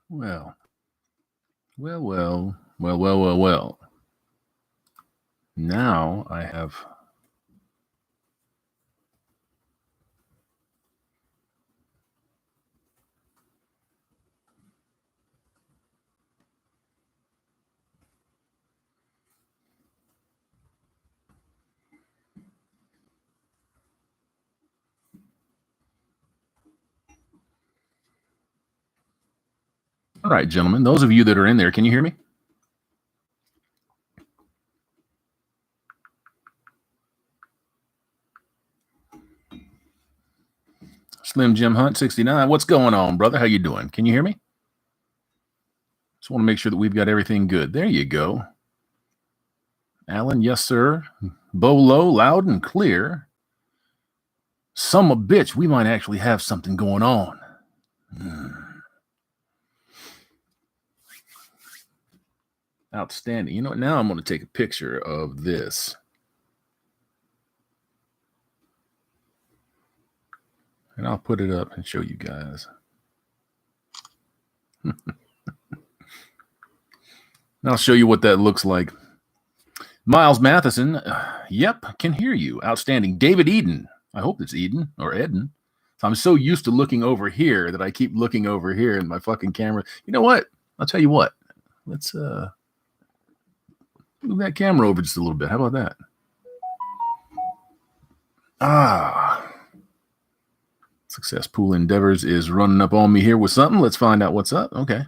Well. Now I have. All right, gentlemen, those of you that are in there, can you hear me? Slim Jim Hunt 69. What's going on, brother? How you doing? Can you hear me? Just want to make sure that we've got everything good. There you go. Alan, yes, sir. Bolo, loud and clear. Some a bitch. We might actually have something going on. Outstanding. You know what? Now I'm going to take a picture of this. And I'll put it up and show you guys. I'll show you what that looks like. Miles Matheson, yep, can hear you. Outstanding. David Eden, I hope it's Eden or Eden. I'm so used to looking over here that I keep looking over here in my fucking camera. You know what? I'll tell you what. Let's move that camera over just a little bit. How about that? Success Pool Endeavors is running up on me here with something. Let's find out what's up. Okay.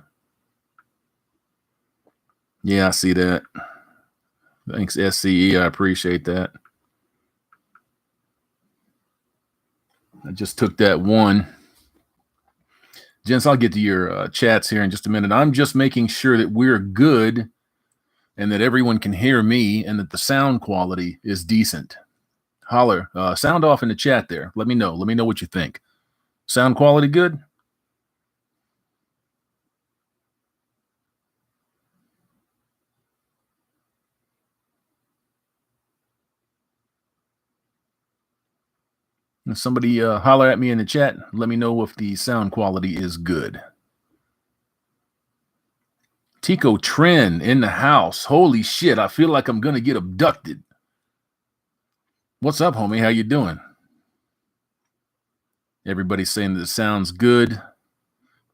Yeah, I see that. Thanks, SCE. I appreciate that. I just took that one. Gents, I'll get to your chats here in just a minute. I'm just making sure that we're good and that everyone can hear me and that the sound quality is decent. Holler. Sound off in the chat there. Let me know. Let me know what you think. Sound quality good? If somebody holler at me in the chat. Let me know if the sound quality is good. Tico Tren in the house. Holy shit, I feel like I'm going to get abducted. What's up, homie? How you doing? Everybody's saying that it sounds good.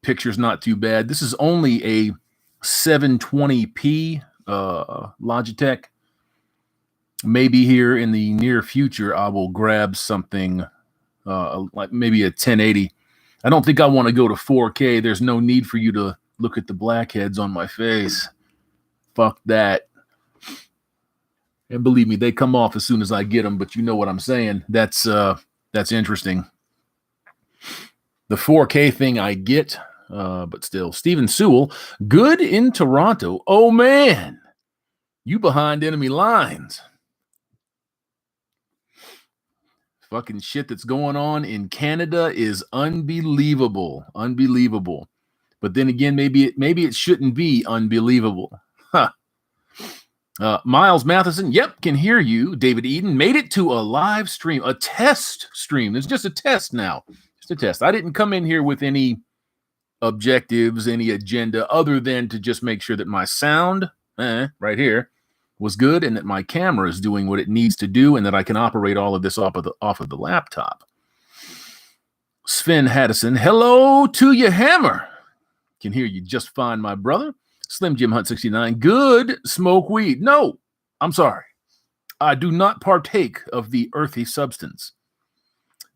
Picture's not too bad. This is only a 720p Logitech. Maybe here in the near future, I will grab something like maybe a 1080. I don't think I want to go to 4K. There's no need for you to look at the blackheads on my face. Fuck that. And believe me, they come off as soon as I get them, but you know what I'm saying. That's interesting. The 4K thing I get, but still. Steven Sewell, good in Toronto. Oh, man. You behind enemy lines. Fucking shit that's going on in Canada is unbelievable. Unbelievable. But then again, maybe it shouldn't be unbelievable. Huh. Miles Matheson, yep, can hear you. David Eden made it to a live stream, a test stream. It's just a test now. Just a test. I didn't come in here with any objectives, any agenda other than to just make sure that my sound, right here, was good and that my camera is doing what it needs to do and that I can operate all of this off of the laptop. Sven Haddison, hello to you, Hammer. Can hear you just fine, my brother. Slim Jim Hunt 69, good smoke weed. No, I'm sorry. I do not partake of the earthy substance.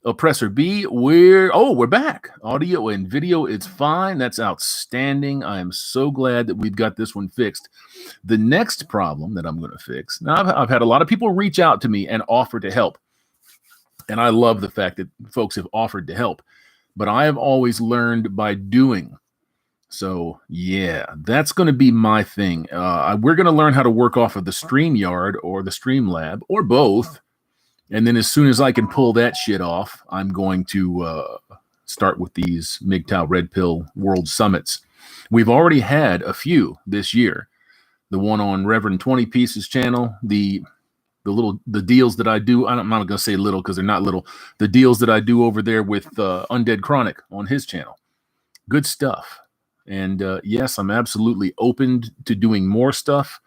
Oppressor B, we're back. Audio and video is fine. That's outstanding. I am so glad that we've got this one fixed. The next problem that I'm going to fix, now I've had a lot of people reach out to me and offer to help. And I love the fact that folks have offered to help. But I have always learned by doing. So, yeah, that's going to be my thing. We're going to learn how to work off of the StreamYard or the Streamlab or both. And then as soon as I can pull that shit off, I'm going to start with these MGTOW Red Pill World Summits. We've already had a few this year. The one on Reverend 20 Pieces channel, the the deals that I do. I'm not going to say little because they're not little. The deals that I do over there with Undead Chronic on his channel. Good stuff. And yes, I'm absolutely open to doing more stuff.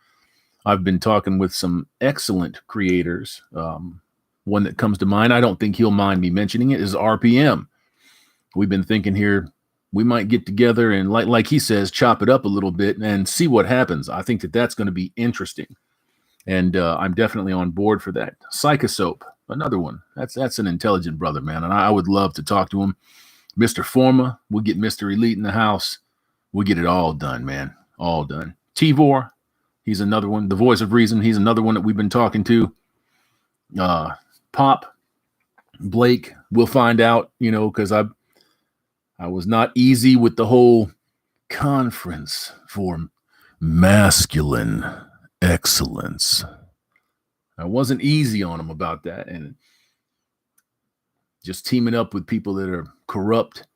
I've been talking with some excellent creators. One that comes to mind, I don't think he'll mind me mentioning it, is RPM. We've been thinking here, we might get together and like he says, chop it up a little bit and see what happens. I think that that's going to be interesting. And I'm definitely on board for that. Psychosoap, another one. That's an intelligent brother, man. And I would love to talk to him. Mr. Forma, we'll get Mr. Elite in the house. We'll get it all done, man. All done. Tvor, he's another one. The Voice of Reason, he's another one that we've been talking to. Pop, Blake, we'll find out, because I was not easy with the whole conference for masculine excellence. I wasn't easy on him about that, and just teaming up with people that are corrupt.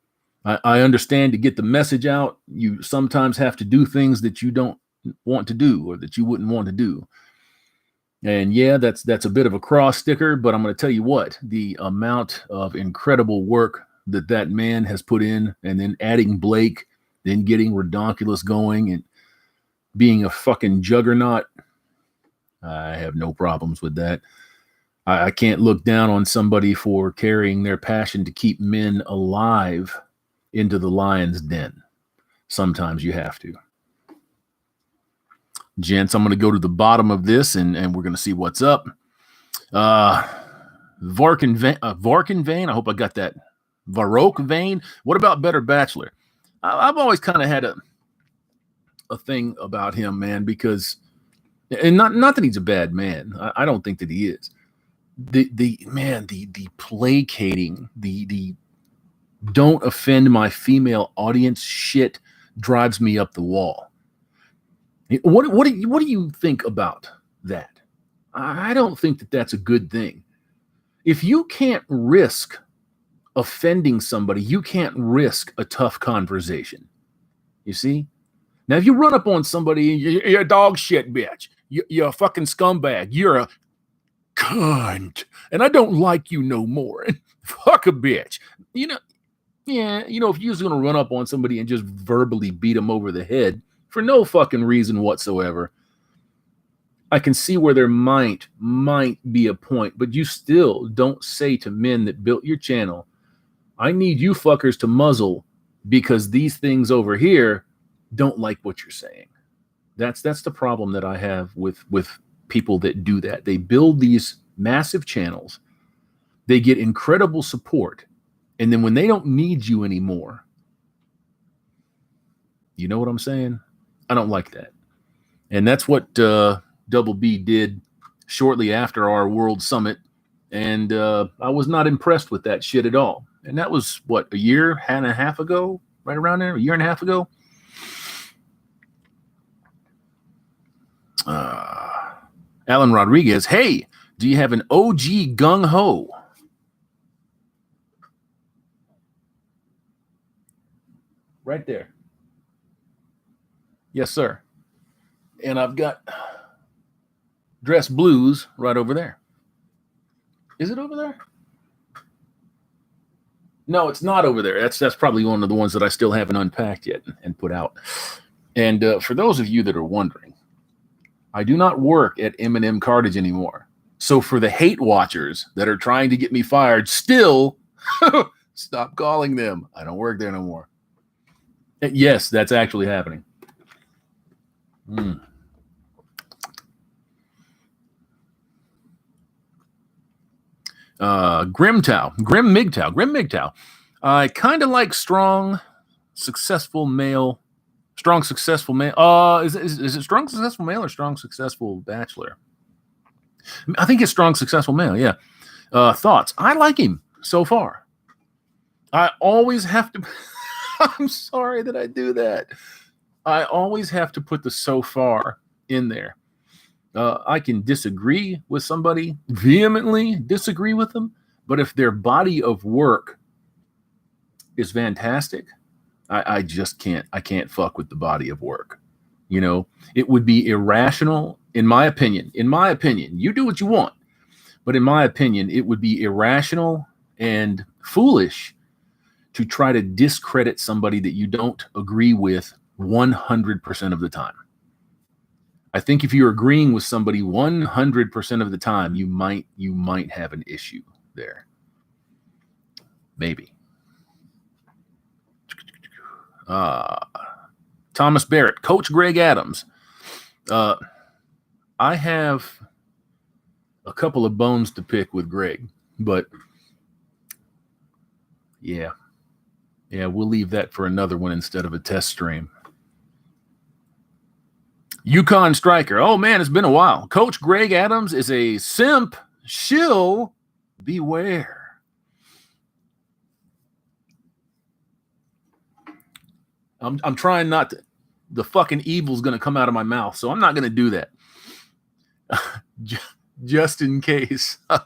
I understand to get the message out, you sometimes have to do things that you don't want to do or that you wouldn't want to do. And yeah, that's a bit of a cross sticker, but I'm going to tell you what, the amount of incredible work that man has put in, and then adding Blake, then getting Redonkulous going and being a fucking juggernaut, I have no problems with that. I can't look down on somebody for carrying their passion to keep men alive into the lion's den. Sometimes you have to. Gents, I'm going to go to the bottom of this and we're going to see what's up. Varkin Vein, I hope I got that. Varrock Vein. What about Better Bachelor? I've always kind of had a thing about him, man, because, and not that he's a bad man. I don't think that he is. The placating, the don't offend my female audience shit drives me up the wall. What do you think about that? I don't think that that's a good thing. If you can't risk offending somebody, you can't risk a tough conversation. You see? Now, if you run up on somebody, you're a dog shit, bitch. You're a fucking scumbag. You're a cunt. And I don't like you no more. Fuck a bitch. Yeah, if you're just going to run up on somebody and just verbally beat them over the head for no fucking reason whatsoever, I can see where there might be a point, but you still don't say to men that built your channel, I need you fuckers to muzzle because these things over here don't like what you're saying. That's the problem that I have with people that do that. They build these massive channels, they get incredible support, and then when they don't need you anymore, you know what I'm saying? I don't like that. And that's what Double B did shortly after our World Summit. And I was not impressed with that shit at all. And that was, what, a year and a half ago? Right around there? A year and a half ago? Alan Rodriguez, hey, do you have an OG gung-ho? Right there. Yes, sir. And I've got Dress Blues right over there. Is it over there? No, it's not over there. That's probably one of the ones that I still haven't unpacked yet and put out. And for those of you that are wondering, I do not work at M&M Cartage anymore. So for the hate watchers that are trying to get me fired, still stop calling them. I don't work there no more. Yes, that's actually happening. Grim MGTOW. I kind of like strong, successful male. Is it strong, successful male or strong, successful bachelor? I think it's strong, successful male. Yeah. Thoughts. I like him so far. I always have to. I'm sorry that I do that. I always have to put the so far in there. I can disagree with somebody, vehemently disagree with them, but if their body of work is fantastic, I just can't fuck with the body of work. It would be irrational in my opinion, you do what you want, but in my opinion, it would be irrational and foolish to try to discredit somebody that you don't agree with 100% of the time. I think if you're agreeing with somebody 100% of the time, you might have an issue there. Maybe. Thomas Barrett, Coach Greg Adams. I have a couple of bones to pick with Greg, but yeah, we'll leave that for another one instead of a test stream. Yukon Striker. Oh man, it's been a while. Coach Greg Adams is a simp. Shill, beware. I'm trying not to. The fucking evil's going to come out of my mouth, so I'm not going to do that. Just in case. I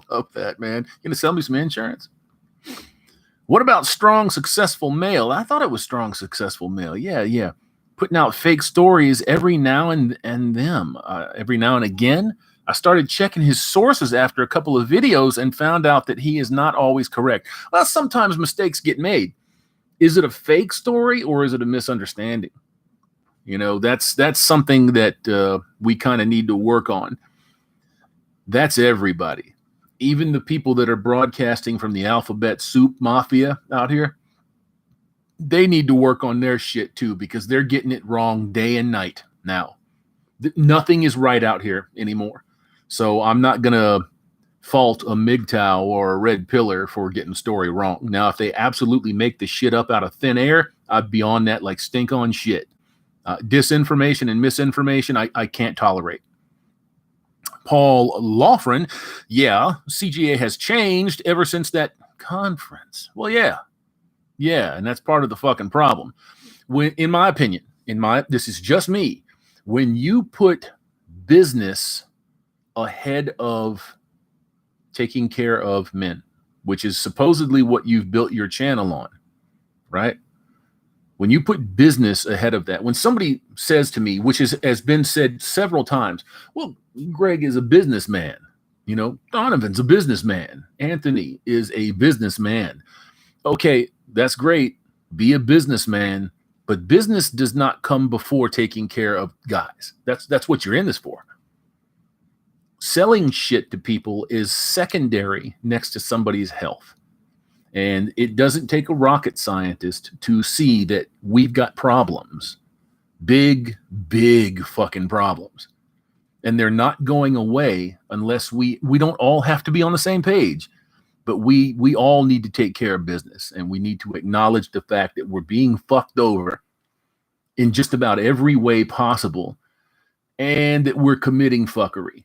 love that, man. You going to sell me some insurance? What about strong, successful male? I thought it was strong, successful male. Yeah. Putting out fake stories every now and every now and again. I started checking his sources after a couple of videos and found out that he is not always correct. Well, sometimes mistakes get made. Is it a fake story or is it a misunderstanding? You know, that's something that we kind of need to work on. That's everybody. Even the people that are broadcasting from the alphabet soup mafia out here, they need to work on their shit too, because they're getting it wrong day and night now. Nothing is right out here anymore. So I'm not going to fault a MGTOW or a red pillar for getting the story wrong. Now, if they absolutely make the shit up out of thin air, I'd be on that like stink on shit. Disinformation and misinformation, I can't tolerate. Paul Lawfren, yeah, CGA has changed ever since that conference. Well, yeah, and that's part of the fucking problem. When, in my opinion, this is just me, when you put business ahead of taking care of men, which is supposedly what you've built your channel on, right? When you put business ahead of that, when somebody says to me, which has been said several times, well, Greg is a businessman. You know, Donovan's a businessman. Anthony is a businessman. Okay, that's great. Be a businessman, but business does not come before taking care of guys. That's what you're in this for. Selling shit to people is secondary next to somebody's health. And it doesn't take a rocket scientist to see that we've got problems. Big fucking problems. And they're not going away unless we don't all have to be on the same page. But we all need to take care of business. And we need to acknowledge the fact that we're being fucked over in just about every way possible. And that we're committing fuckery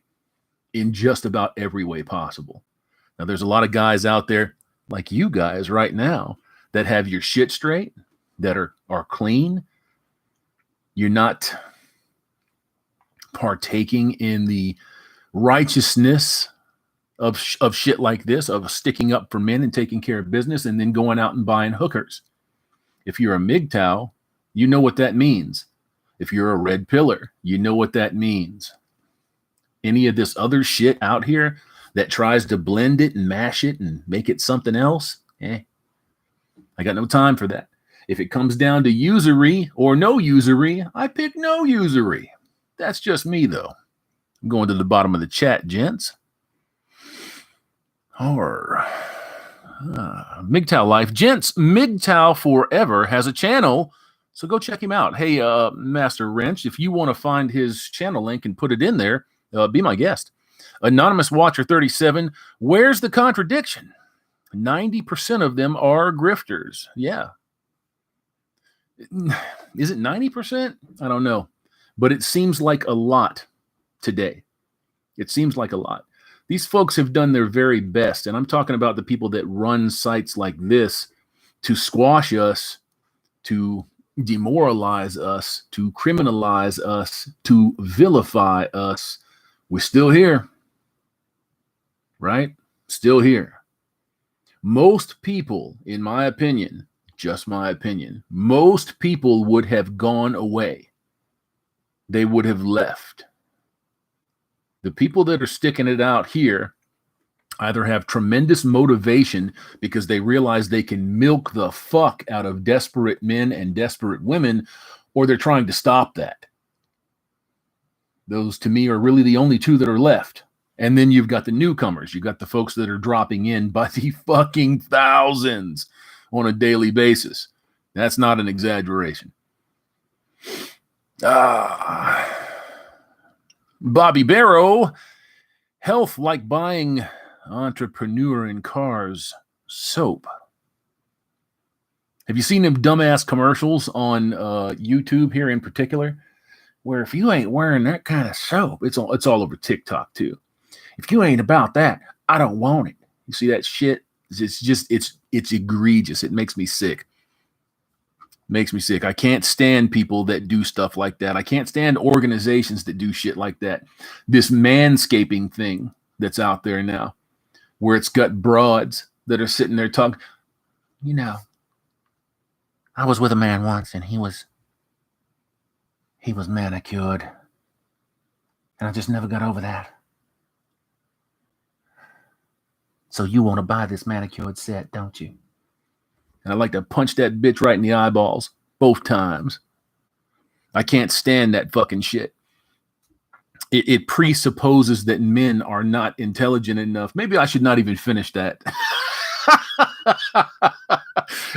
in just about every way possible. Now, there's a lot of guys out there like you guys right now that have your shit straight, that are clean. You're not partaking in the righteousness of shit like this, of sticking up for men and taking care of business and then going out and buying hookers. If you're a MGTOW, you know what that means. If you're a red pillar, you know what that means. Any of this other shit out here that tries to blend it and mash it and make it something else, I got no time for that. If it comes down to usury or no usury, I pick no usury. That's just me, though. I'm going to the bottom of the chat, gents. Or MGTOW Life. Gents, MGTOW Forever has a channel, so go check him out. Hey, Master Wrench, if you want to find his channel link and put it in there, be my guest. Anonymous Watcher 37, where's the contradiction? 90% of them are grifters. Yeah. Is it 90%? I don't know. But it seems like a lot today. It seems like a lot. These folks have done their very best. And I'm talking about the people that run sites like this to squash us, to demoralize us, to criminalize us, to vilify us. We're still here, right? Still here. Most people, in my opinion, just my opinion, most people would have gone away. They would have left. The people that are sticking it out here either have tremendous motivation because they realize they can milk the fuck out of desperate men and desperate women, or they're trying to stop that. Those, to me, are really the only two that are left. And then you've got the newcomers. You've got the folks that are dropping in by the fucking thousands on a daily basis. That's not an exaggeration. Bobby Barrow, health like buying entrepreneur in cars soap. Have you seen them dumbass commercials on YouTube here in particular? Where if you ain't wearing that kind of soap, it's all over TikTok too. If you ain't about that, I don't want it. You see that shit? It's egregious. It makes me sick. Makes me sick. I can't stand people that do stuff like that. I can't stand organizations that do shit like that. This manscaping thing that's out there now, where it's got broads that are sitting there talking. You know, I was with a man once and he was manicured. And I just never got over that. So you want to buy this manicured set, don't you? And I'd like to punch that bitch right in the eyeballs both times. I can't stand that fucking shit. It presupposes that men are not intelligent enough. Maybe I should not even finish that.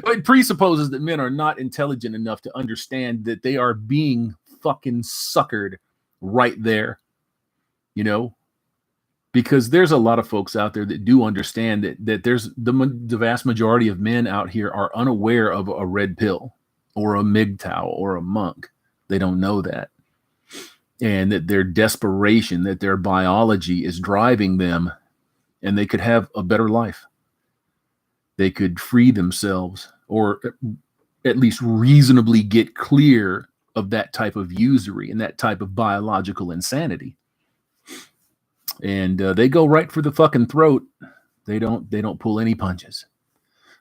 It presupposes that men are not intelligent enough to understand that they are being fucking suckered right there. You know? Because there's a lot of folks out there that do understand that there's the vast majority of men out here are unaware of a red pill or a MGTOW or a monk. They don't know that. And that their desperation, that their biology is driving them, and they could have a better life. They could free themselves, or at least reasonably get clear of that type of usury and that type of biological insanity. And they go right for the fucking throat. They don't pull any punches.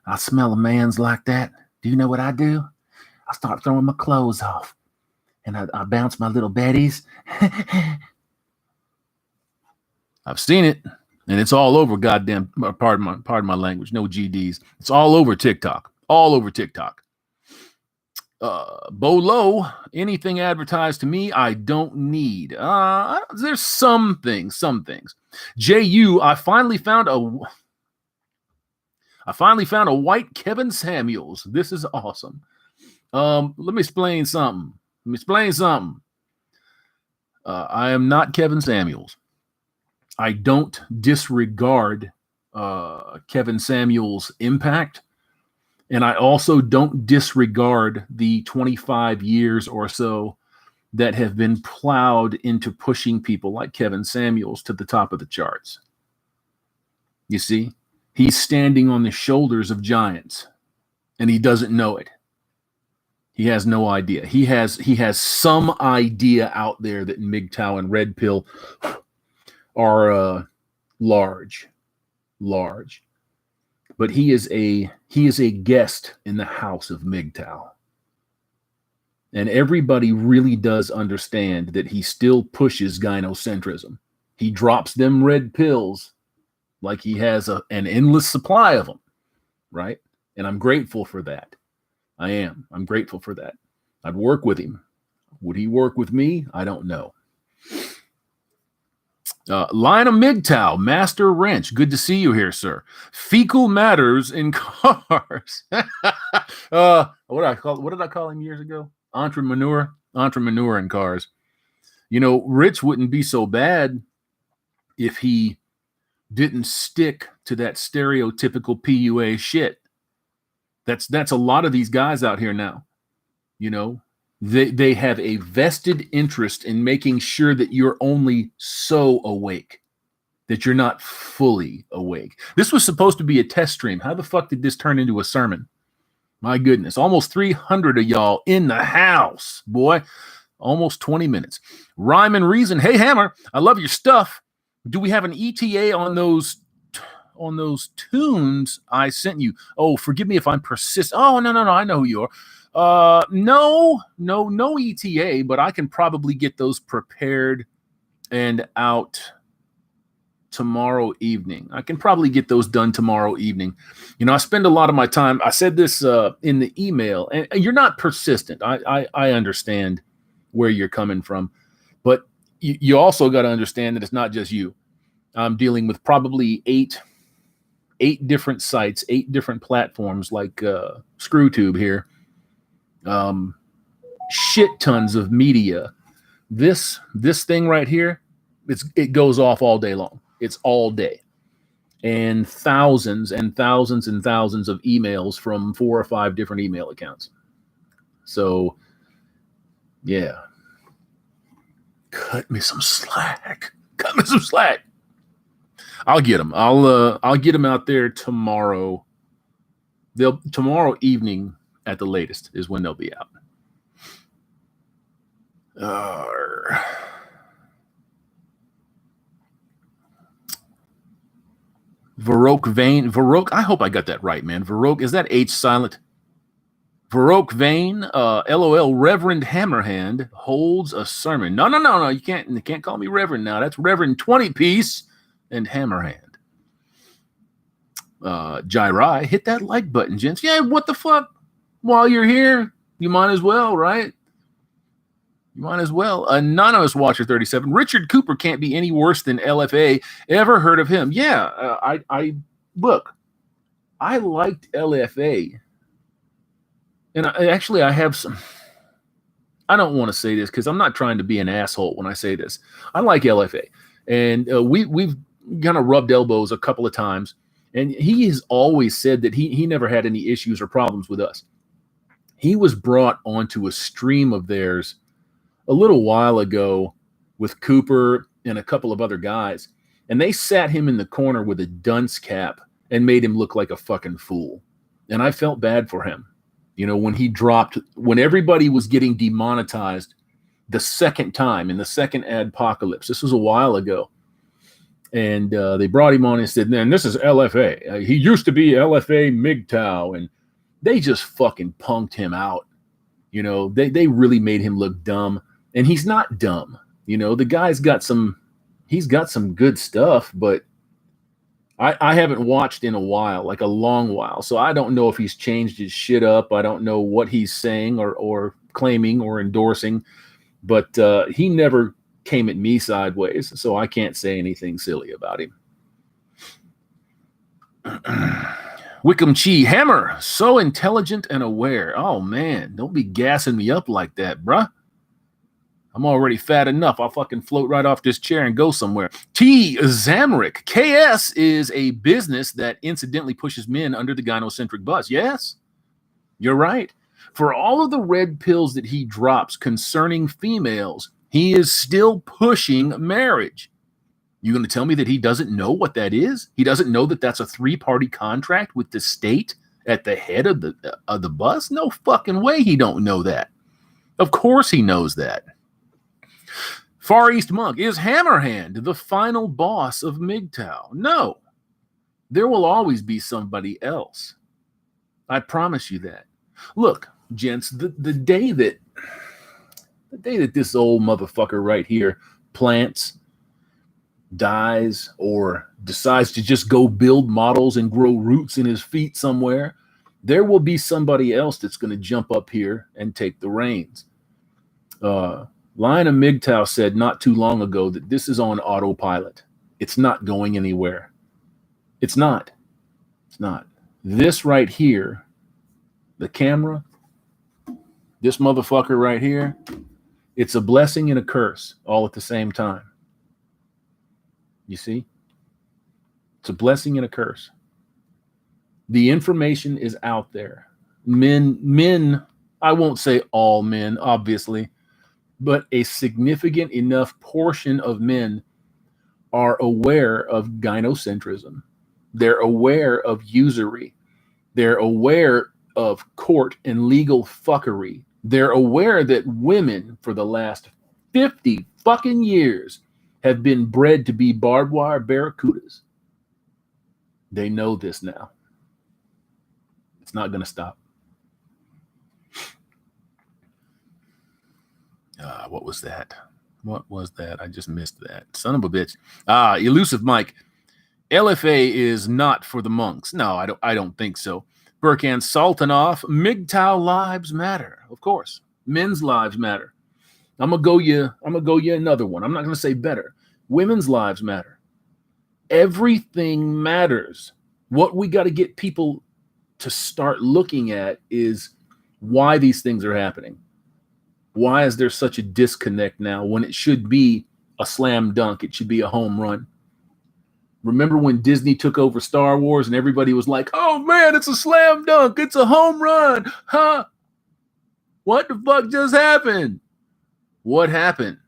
I smell a man's like that. Do you know what I do? I start throwing my clothes off. And I bounce my little betties. I've seen it. And it's all over goddamn, pardon my language, no GDs. It's all over TikTok. All over TikTok. Bolo, anything advertised to me, I don't need. There's some things. JU, I finally found a white Kevin Samuels. This is awesome. Let me explain something. I am not Kevin Samuels. I don't disregard Kevin Samuels' impact. And I also don't disregard the 25 years or so that have been plowed into pushing people like Kevin Samuels to the top of the charts. You see, he's standing on the shoulders of giants, and he doesn't know it. He has no idea. He has some idea out there that MGTOW and Red Pill are large. But he is a guest in the house of MGTOW. And everybody really does understand that he still pushes gynocentrism. He drops them red pills like he has an endless supply of them, right? And I'm grateful for that. I am. I'm grateful for that. I'd work with him. Would he work with me? I don't know. Line of MGTOW, Master Wrench. Good to see you here, sir. Fecal matters in cars. What did I call him years ago? Entrepreneur in cars. You know, Rich wouldn't be so bad if he didn't stick to that stereotypical PUA shit. That's a lot of these guys out here now. You know, they have a vested interest in making sure that you're only so awake, that you're not fully awake. This was supposed to be a test stream. How the fuck did this turn into a sermon? My goodness, almost 300 of y'all in the house, boy. Almost 20 minutes. Rhyme and Reason. Hey, Hammer, I love your stuff. Do we have an ETA on those tunes I sent you? Oh, forgive me if I'm persistent. Oh, no. I know who you are. No ETA, but I can probably get those prepared and out tomorrow evening. I can probably get those done tomorrow evening. You know, I spend a lot of my time. I said this in the email, and you're not persistent. I understand where you're coming from, but you also got to understand that it's not just you. I'm dealing with probably eight different sites, 8 different platforms like ScrewTube here. Shit tons of media. This thing right here, it goes off all day long. It's all day. And thousands and thousands and thousands of emails from 4 or 5 different email accounts. So, yeah. Cut me some slack. Cut me some slack. I'll get them. I'll get them out there tomorrow. Tomorrow evening at the latest is when they'll be out. Varroque Vein. Varroque, I hope I got that right, man. Varroque, is that H silent? Varroque Vein, LOL, Reverend Hammerhand holds a sermon. No. You can't call me Reverend now. That's Reverend 20-piece and Hammerhand. Jairai, hit that like button, gents. Yeah, what the fuck? While you're here, you might as well, right? You might as well. Anonymous Watcher 37. Richard Cooper can't be any worse than LFA. Ever heard of him? Yeah, I look. I liked LFA, and I have some. I don't want to say this because I'm not trying to be an asshole when I say this. I like LFA, and we've kind of rubbed elbows a couple of times, and he has always said that he never had any issues or problems with us. He was brought onto a stream of theirs a little while ago with Cooper and a couple of other guys, and they sat him in the corner with a dunce cap and made him look like a fucking fool. And I felt bad for him. You know, when everybody was getting demonetized the second time in the second adpocalypse, this was a while ago, and they brought him on and said, man, this is LFA. He used to be LFA MGTOW, and they just fucking punked him out. You know, they really made him look dumb. And he's not dumb. You know, the guy's got some good stuff, but I haven't watched in a while, like a long while. So I don't know if he's changed his shit up. I don't know what he's saying or claiming or endorsing, but he never came at me sideways. So I can't say anything silly about him. Wickham Chi, Hammer, so intelligent and aware. Oh, man, don't be gassing me up like that, bruh. I'm already fat enough. I'll fucking float right off this chair and go somewhere. T. Zamrick, KS is a business that incidentally pushes men under the gynocentric bus. Yes, you're right. For all of the red pills that he drops concerning females, he is still pushing marriage. You going to tell me that he doesn't know what that is? He doesn't know that that's a 3-party contract with the state at the head of the bus? No fucking way he don't know that. Of course he knows that. Far East Monk, is Hammerhand the final boss of MGTOW? No. There will always be somebody else. I promise you that. Look, gents, the day that this old motherfucker right here plants, dies, or decides to just go build models and grow roots in his feet somewhere, there will be somebody else that's going to jump up here and take the reins. Lion of MGTOW said not too long ago that this is on autopilot. It's not going anywhere. It's not. It's not. This right here, the camera, this motherfucker right here, it's a blessing and a curse all at the same time. You see? It's a blessing and a curse. The information is out there. Men, I won't say all men, obviously, but a significant enough portion of men are aware of gynocentrism. They're aware of usury. They're aware of court and legal fuckery. They're aware that women for the last 50 fucking years have been bred to be barbed wire barracudas. They know this now. It's not going to stop. What was that? What was that? I just missed that. Son of a bitch. Elusive Mike. LFA is not for the monks. No, I don't think so. Burkan Sultanov. MGTOW lives matter. Of course. Men's lives matter. I'm gonna go you another one. I'm not gonna say better. Women's lives matter. Everything matters. What we got to get people to start looking at is why these things are happening. Why is there such a disconnect now when it should be a slam dunk? It should be a home run. Remember when Disney took over Star Wars and everybody was like, oh man, it's a slam dunk. It's a home run. Huh? What the fuck just happened? What happened?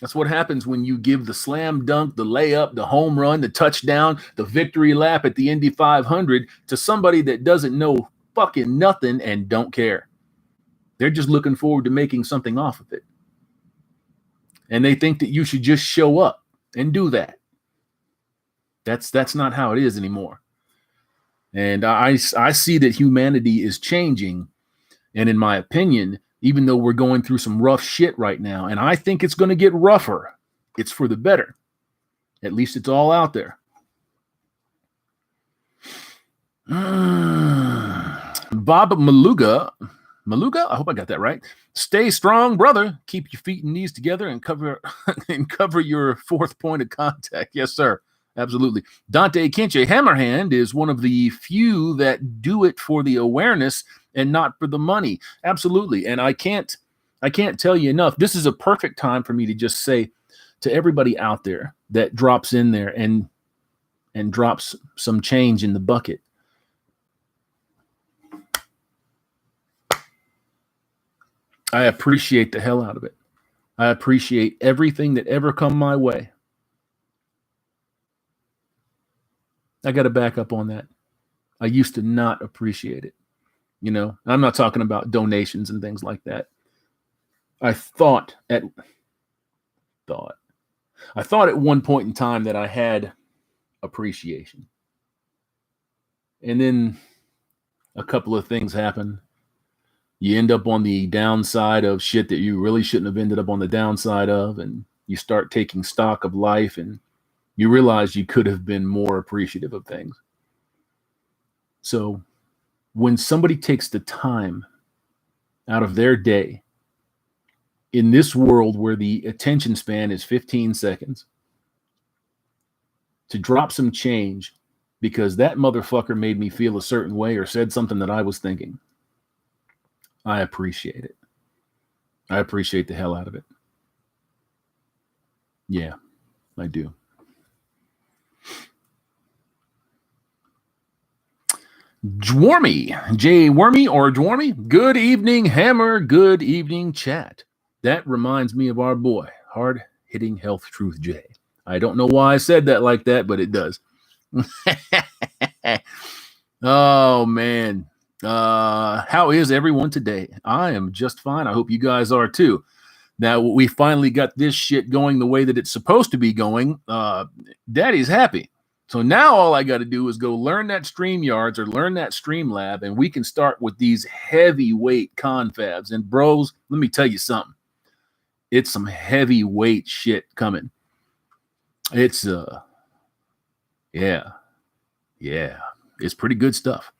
That's what happens when you give the slam dunk, the layup, the home run, the touchdown, the victory lap at the Indy 500 to somebody that doesn't know fucking nothing and don't care. They're just looking forward to making something off of it. And they think that you should just show up and do that. That's not how it is anymore. And I see that humanity is changing. And in my opinion, even though we're going through some rough shit right now, and I think it's going to get rougher, it's for the better. At least it's all out there. Bob Maluga, I hope I got that right. Stay strong, brother. Keep your feet and knees together and cover your fourth point of contact. Yes, sir. Absolutely. Dante Kinche, Hammerhand is one of the few that do it for the awareness and not for the money. Absolutely. And I can't tell you enough. This is a perfect time for me to just say to everybody out there that drops in there and drops some change in the bucket. I appreciate the hell out of it. I appreciate everything that ever come my way. I got to back up on that. I used to not appreciate it. You know, I'm not talking about donations and things like that. I thought at one point in time that I had appreciation. And then a couple of things happen. You end up on the downside of shit that you really shouldn't have ended up on the downside of, and you start taking stock of life, and you realize you could have been more appreciative of things. So when somebody takes the time out of their day in this world where the attention span is 15 seconds to drop some change because that motherfucker made me feel a certain way or said something that I was thinking, I appreciate it. I appreciate the hell out of it. Yeah, I do. Dwarmy, J Wormy or Dwarmy, good evening, Hammer, good evening, chat. That reminds me of our boy, hard-hitting Health Truth J. I don't know why I said that like that, but it does. Oh, man. How is everyone today? I am just fine. I hope you guys are too. Now, we finally got this shit going the way that it's supposed to be going. Daddy's happy. So now all I got to do is go learn that StreamYards or learn that Streamlab, and we can start with these heavyweight confabs. And bros, let me tell you something. It's some heavyweight shit coming. It's, yeah, it's pretty good stuff.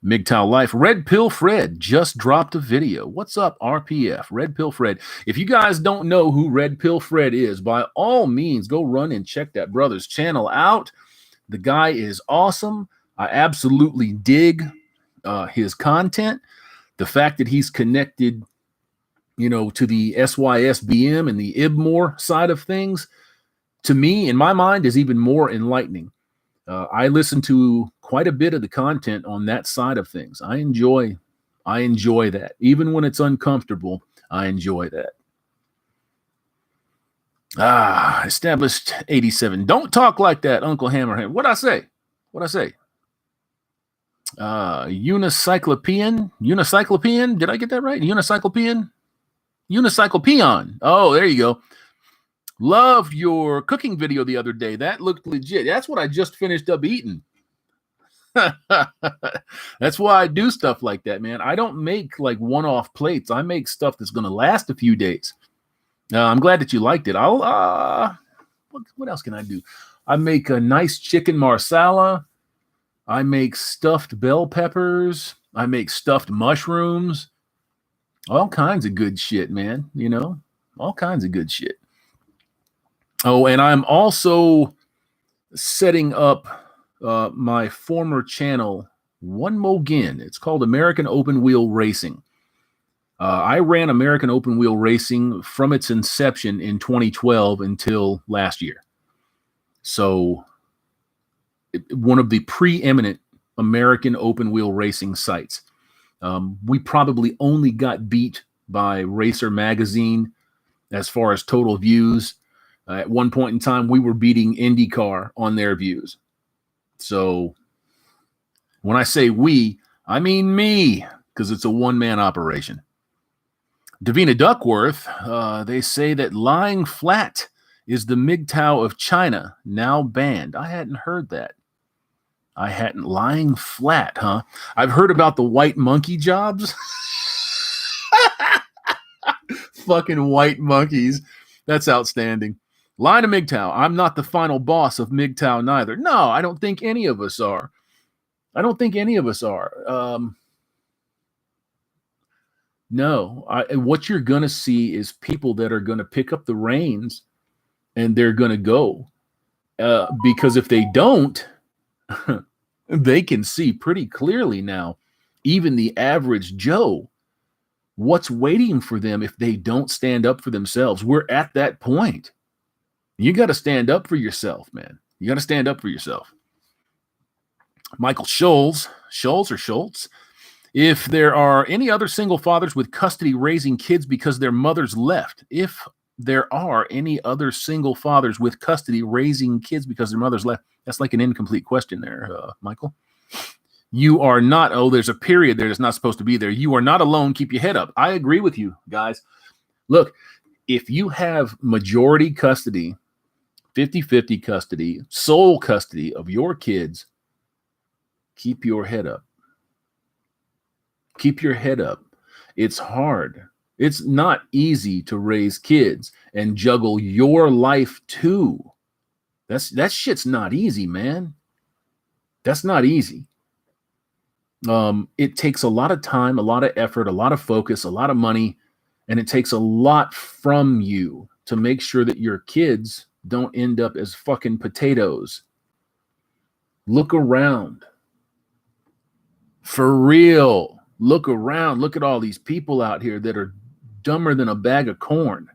MGTOW Life. Red Pill Fred just dropped a video. What's up, RPF? Red Pill Fred. If you guys don't know who Red Pill Fred is, by all means, go run and check that brother's channel out. The guy is awesome. I absolutely dig his content. The fact that he's connected, to the SYSBM and the IBMOR side of things, to me, in my mind, is even more enlightening. I listen to quite a bit of the content on that side of things. I enjoy that. Even when it's uncomfortable, I enjoy that. Established 87. Don't talk like that, Uncle Hammerhand. What'd I say? Unicyclopean. Did I get that right? Unicyclopean. Oh, there you go. Loved your cooking video the other day. That looked legit. That's what I just finished up eating. That's why I do stuff like that, man. I don't make like one-off plates. I make stuff that's going to last a few days. I'm glad that you liked it. I'll what else can I do? I make a nice chicken marsala. I make stuffed bell peppers. I make stuffed mushrooms. All kinds of good shit, man. You know, all kinds of good shit. Oh, and I'm also setting up my former channel one more again. It's called American Open Wheel Racing. I ran American Open Wheel Racing from its inception in 2012 until last year. So one of the preeminent American open wheel racing sites. We probably only got beat by Racer Magazine as far as total views. At one point in time, we were beating IndyCar on their views. So when I say we, I mean me, because it's a one-man operation. Davina Duckworth, they say that lying flat is the MGTOW of China, now banned. I hadn't heard that. Lying flat, huh? I've heard about the white monkey jobs. Fucking white monkeys. That's outstanding. Line to MGTOW. I'm not the final boss of MGTOW neither. No, I don't think any of us are. No, what you're going to see is people that are going to pick up the reins and they're going to go. Because if they don't, they can see pretty clearly now, even the average Joe, what's waiting for them if they don't stand up for themselves. We're at that point. You got to stand up for yourself, man. You got to stand up for yourself. Michael Schultz, if there are any other single fathers with custody raising kids because their mothers left, if there are any other single fathers with custody raising kids because their mothers left, that's like an incomplete question there, Michael. You are not, there's a period there that's not supposed to be there. You are not alone. Keep your head up. I agree with you, guys. Look, if you have majority custody, 50-50 custody, sole custody of your kids, keep your head up. Keep your head up. It's hard. It's not easy to raise kids and juggle your life too. That shit's not easy, man. That's not easy. It takes a lot of time, a lot of effort, a lot of focus, a lot of money, and it takes a lot from you to make sure that your kids don't end up as fucking potatoes. Look around. For real. Look around. Look at all these people out here that are dumber than a bag of corn.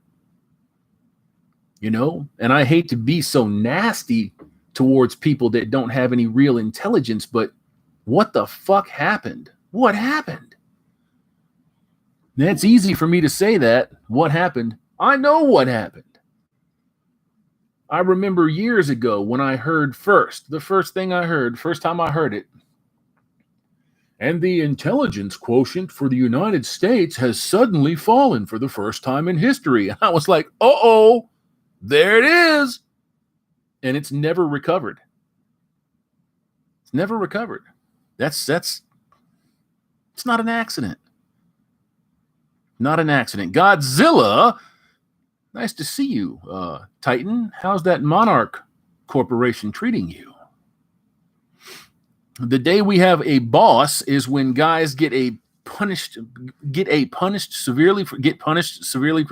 You know? And I hate to be so nasty towards people that don't have any real intelligence, but what the fuck happened? What happened? Now, it's easy for me to say that. What happened? I know what happened. I remember years ago when I heard the first time I heard it, and the intelligence quotient for the United States has suddenly fallen for the first time in history. And I was like, uh-oh, there it is. And it's never recovered. It's never recovered. It's not an accident. Not an accident. Godzilla, nice to see you, Titan. How's that Monarch Corporation treating you? The day we have a boss is when guys get punished severely for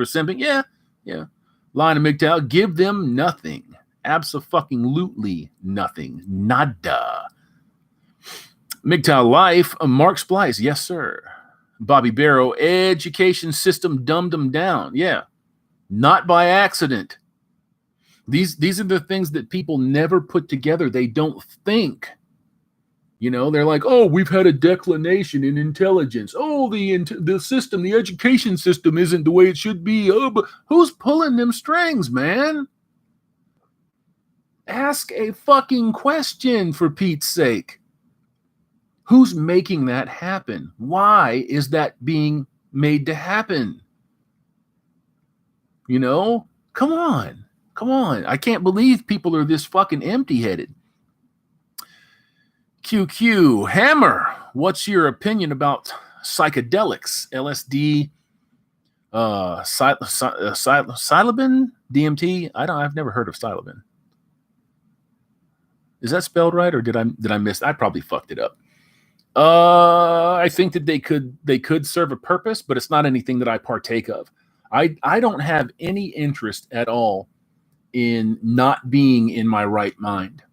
simping. Yeah. Line of MGTOW, give them nothing. Abso-fucking-lutely nothing. Nada. MGTOW Life, Mark Splice, yes, sir. Bobby Barrow, education system dumbed them down. Yeah, not by accident. These are the things that people never put together. They don't think. You know, they're like, oh, we've had a declination in intelligence. Oh, the system, the education system isn't the way it should be. Oh, but who's pulling them strings, man? Ask a fucking question, for Pete's sake. Who's making that happen? Why is that being made to happen? You know, come on. I can't believe people are this fucking empty-headed. QQ, Hammer, what's your opinion about psychedelics, LSD, Psilocybin DMT. I've never heard of psilocybin. Is that spelled right, or did I miss? I probably fucked it up. I think that they could serve a purpose, but it's not anything that I partake of. I don't have any interest at all in not being in my right mind.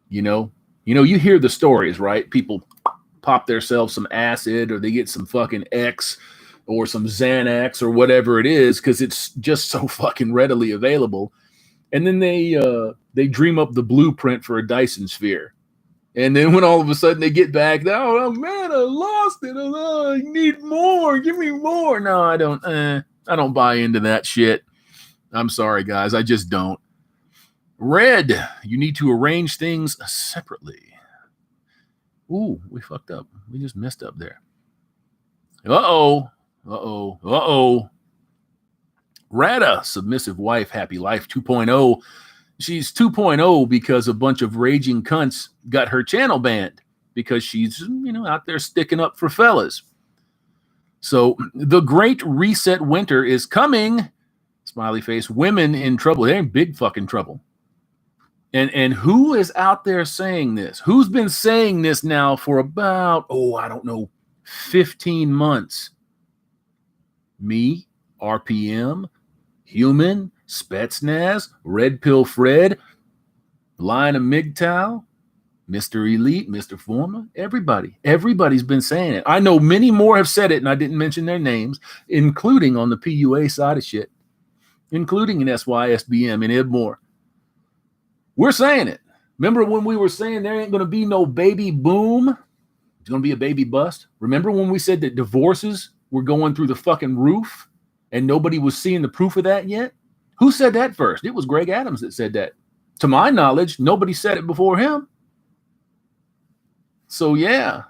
You hear the stories, right? People pop themselves some acid, or they get some fucking X or some Xanax or whatever it is, because it's just so fucking readily available. And then they dream up the blueprint for a Dyson sphere. And then when all of a sudden they get back, oh man, I lost it. Oh, I need more. Give me more. No, I don't buy into that shit. I'm sorry, guys. I just don't. Red, you need to arrange things separately. Ooh, we fucked up. We just messed up there. Uh-oh. Rada, submissive wife, happy life 2.0. She's 2.0 because a bunch of raging cunts got her channel banned because she's, out there sticking up for fellas. So the great reset winter is coming. Smiley face. Women in trouble. They're in big fucking trouble. And who is out there saying this? Who's been saying this now for about, 15 months? Me, RPM, Human, Spetsnaz, Red Pill Fred, Lion of MGTOW, Mr. Elite, Mr. Former, everybody's been saying it. I know many more have said it, and I didn't mention their names, including on the PUA side of shit, including in SYSBM and Ed Moore. We're saying it. Remember when we were saying there ain't going to be no baby boom? It's going to be a baby bust. Remember when we said that divorces were going through the fucking roof and nobody was seeing the proof of that yet? Who said that first? It was Greg Adams that said that. To my knowledge, nobody said it before him. So, yeah.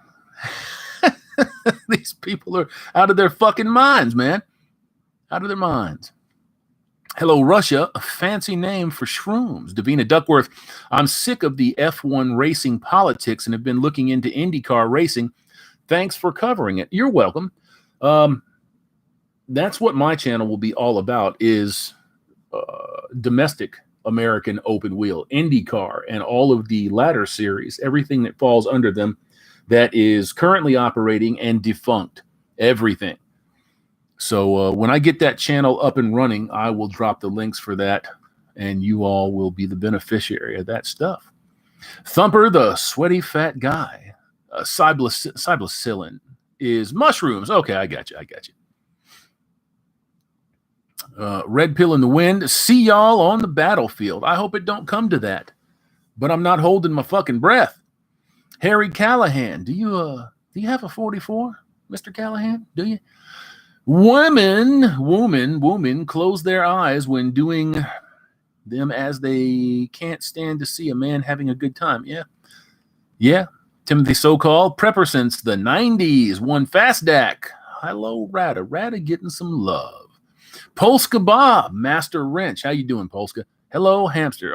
These people are out of their fucking minds, man. Out of their minds. Hello, Russia, a fancy name for shrooms. Davina Duckworth, I'm sick of the F1 racing politics and have been looking into IndyCar racing. Thanks for covering it. You're welcome. That's what my channel will be all about, is domestic American open wheel, IndyCar, and all of the ladder series, everything that falls under them that is currently operating and defunct, everything. So when I get that channel up and running, I will drop the links for that, and you all will be the beneficiary of that stuff. Thumper, the sweaty fat guy. Cybacillin is mushrooms. Okay, I got you. Red Pill in the Wind. See y'all on the battlefield. I hope it don't come to that, but I'm not holding my fucking breath. Harry Callahan, do you have a 44, Mr. Callahan? Do you? Women close their eyes when doing them, as they can't stand to see a man having a good time. Yeah. Timothy So-Called, prepper since the 90s, one fast DAC. Hello, Rada getting some love. Polska Bob, Master Wrench. How you doing, Polska? Hello, Hamster.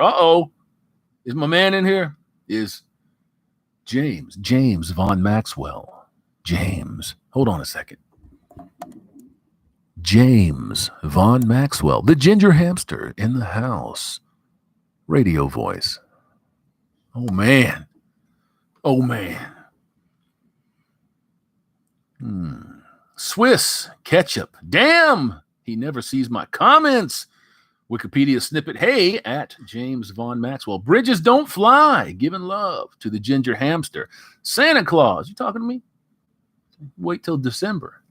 Is my man in here? Is James Von Maxwell. James, hold on a second. James Von Maxwell, the ginger hamster in the house. Radio voice. Oh, man. Swiss ketchup. Damn, he never sees my comments. Wikipedia snippet. Hey, at James Von Maxwell. Bridges don't fly. Giving love to the ginger hamster. Santa Claus. You talking to me? Wait till December.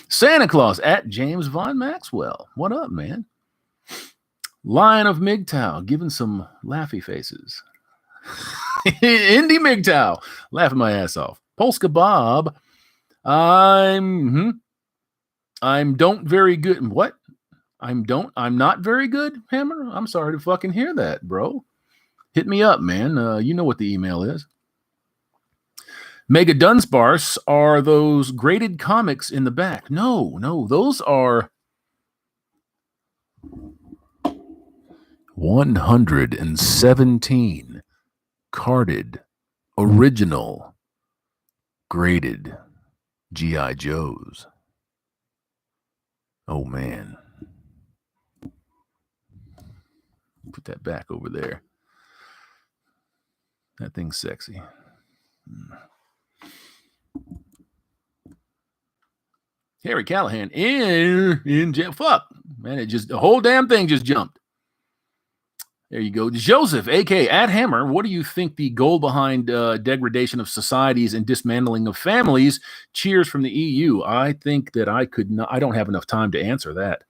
Santa Claus at James Von Maxwell. What up, man? Lion of MGTOW giving some laughy faces. Indy MGTOW laughing my ass off. Polska Bob. I'm don't very good. What? I'm not very good, Hammer? I'm sorry to fucking hear that, bro. Hit me up, man. You know what the email is. Mega Dunsparce are those graded comics in the back. No, those are 117 carded, original, graded G.I. Joes. Oh, man. Put that back over there. That thing's sexy. Harry Callahan in jail. Fuck, man, the whole damn thing just jumped. There you go. Joseph, a.k.a. at Hammer, what do you think the goal behind degradation of societies and dismantling of families? Cheers from the EU. I think that I don't have enough time to answer that.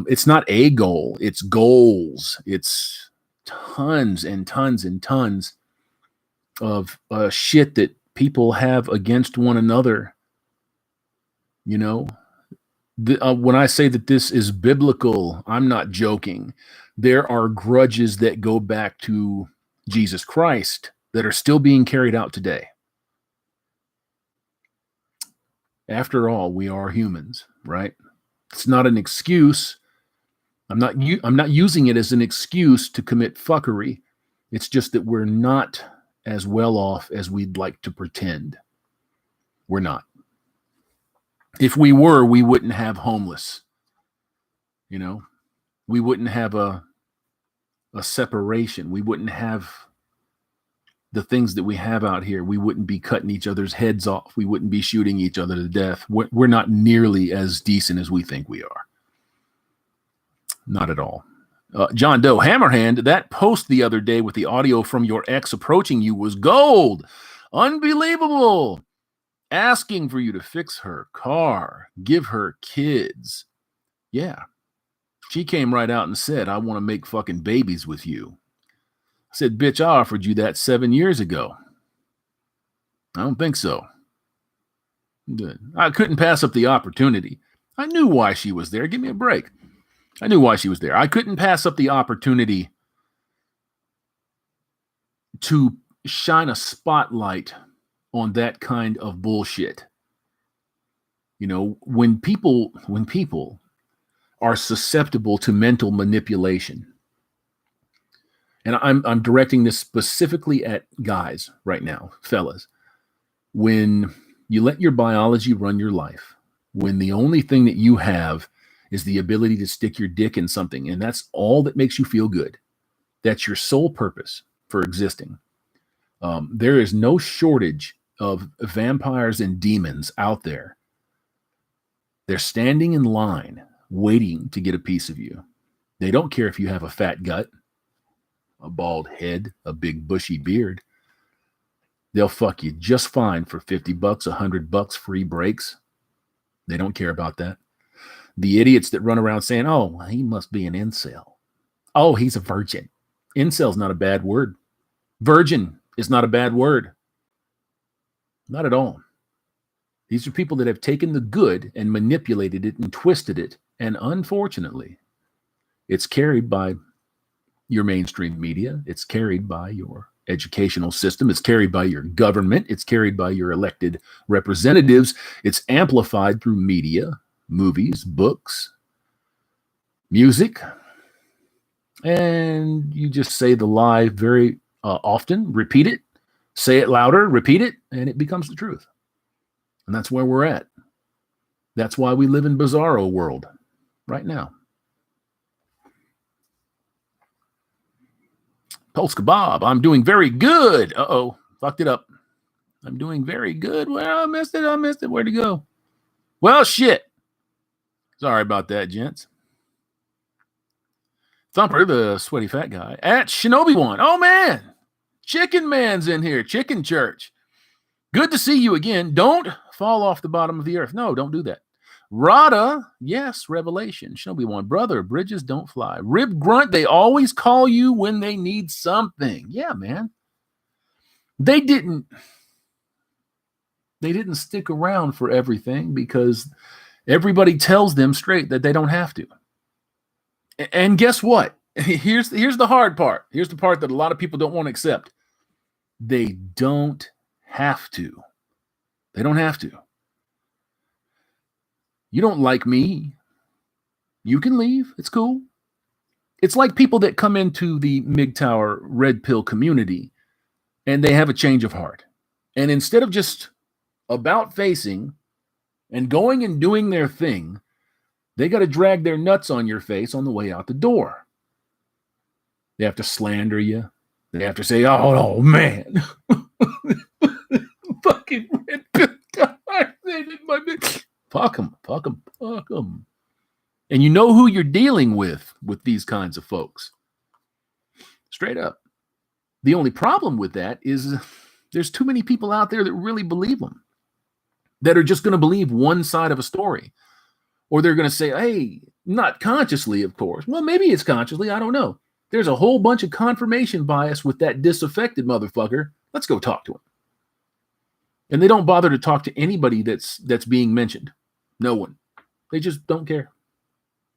It's not a goal. It's goals. It's tons and tons and tons of shit that people have against one another. You know, when I say that this is biblical, I'm not joking. There are grudges that go back to Jesus Christ that are still being carried out today. After all, we are humans, right? It's not an excuse. I'm not using it as an excuse to commit fuckery. It's just that we're not as well off as we'd like to pretend. We're not. If we were, we wouldn't have homeless. You know, we wouldn't have a separation. We wouldn't have the things that we have out here. We wouldn't be cutting each other's heads off. We wouldn't be shooting each other to death. We're not nearly as decent as we think we are. Not at all. John Doe, Hammerhand, that post the other day with the audio from your ex approaching you was gold. Unbelievable. Asking for you to fix her car, give her kids. Yeah. She came right out and said, I want to make fucking babies with you. I said, bitch, I offered you that 7 years ago. I don't think so. I couldn't pass up the opportunity. I knew why she was there. Give me a break. I knew why she was there. I couldn't pass up the opportunity to shine a spotlight on that kind of bullshit. You know, when people are susceptible to mental manipulation, and I'm directing this specifically at guys right now, fellas, when you let your biology run your life, when the only thing that you have is the ability to stick your dick in something, and that's all that makes you feel good, that's your sole purpose for existing. There is no shortage of vampires and demons out there. They're standing in line waiting to get a piece of you. They don't care if you have a fat gut, a bald head, a big bushy beard. They'll fuck you just fine for $50, $100, free breaks. They don't care about that. The idiots that run around saying, oh, he must be an incel. Oh, he's a virgin. Incel's not a bad word. Virgin is not a bad word. Not at all. These are people that have taken the good and manipulated it and twisted it. And unfortunately, it's carried by your mainstream media. It's carried by your educational system. It's carried by your government. It's carried by your elected representatives. It's amplified through media, movies, books, music. And you just say the lie very often, repeat it, say it louder, repeat it, and it becomes the truth. And that's where we're at. That's why we live in bizarro world right now. Polska Bob, I'm doing very good. Uh-oh, fucked it up. I'm doing very good. Well, I missed it. Where'd it go? Well, shit. Sorry about that, gents. Thumper, the sweaty fat guy, at Shinobi1. Oh, man. Chicken Man's in here. Chicken Church. Good to see you again. Don't fall off the bottom of the earth. No, don't do that. Rada, yes, Revelation. Shinobi1. Brother, bridges don't fly. Rib Grunt, they always call you when they need something. Yeah, man. They didn't stick around for everything because everybody tells them straight that they don't have to. And guess what? Here's the hard part. Here's the part that a lot of people don't want to accept. They don't have to. They don't have to. You don't like me. You can leave. It's cool. It's like people that come into the MGTOW Red Pill community and they have a change of heart. And instead of just about facing and going and doing their thing, They got to drag their nuts on your face on the way out the door. They have to slander you. They have to say, oh man. Fucking red pill. Fuck them. And you know who you're dealing with these kinds of folks. Straight up. The only problem with that is there's too many people out there that really believe them, that are just going to believe one side of a story. Or they're going to say, hey, not consciously, of course. Well, maybe it's consciously. I don't know. There's a whole bunch of confirmation bias with that disaffected motherfucker. Let's go talk to him. And they don't bother to talk to anybody that's being mentioned. No one. They just don't care.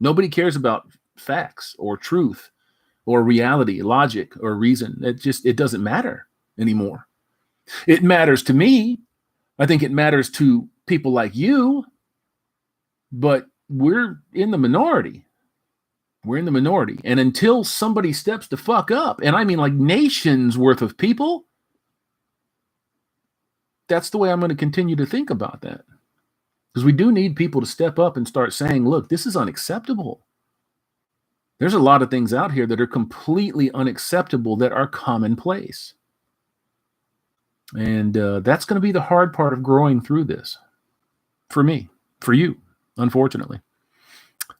Nobody cares about facts or truth or reality, logic or reason. It doesn't matter anymore. It matters to me. I think it matters to people like you, but we're in the minority. We're in the minority. And until somebody steps the fuck up, and I mean like nations worth of people, that's the way I'm going to continue to think about that. Because we do need people to step up and start saying, look, this is unacceptable. There's a lot of things out here that are completely unacceptable that are commonplace. And that's going to be the hard part of growing through this. For me, for you, unfortunately.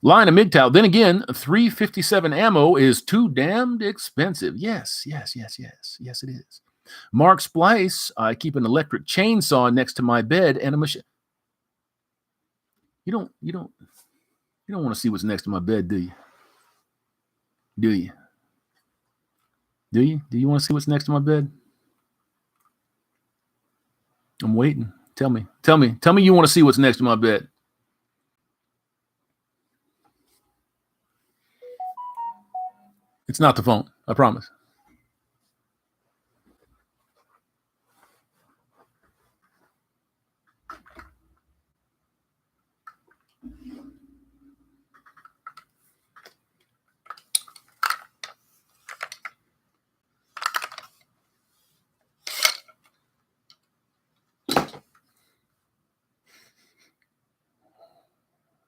Line of MGTOW. Then again, 357 ammo is too damned expensive. Yes, it is. Mark Splice, I keep an electric chainsaw next to my bed and a machine. You don't want to see what's next to my bed, do you? Do you? Do you want to see what's next to my bed? I'm waiting. Tell me you want to see what's next to my bed. It's not the phone, I promise.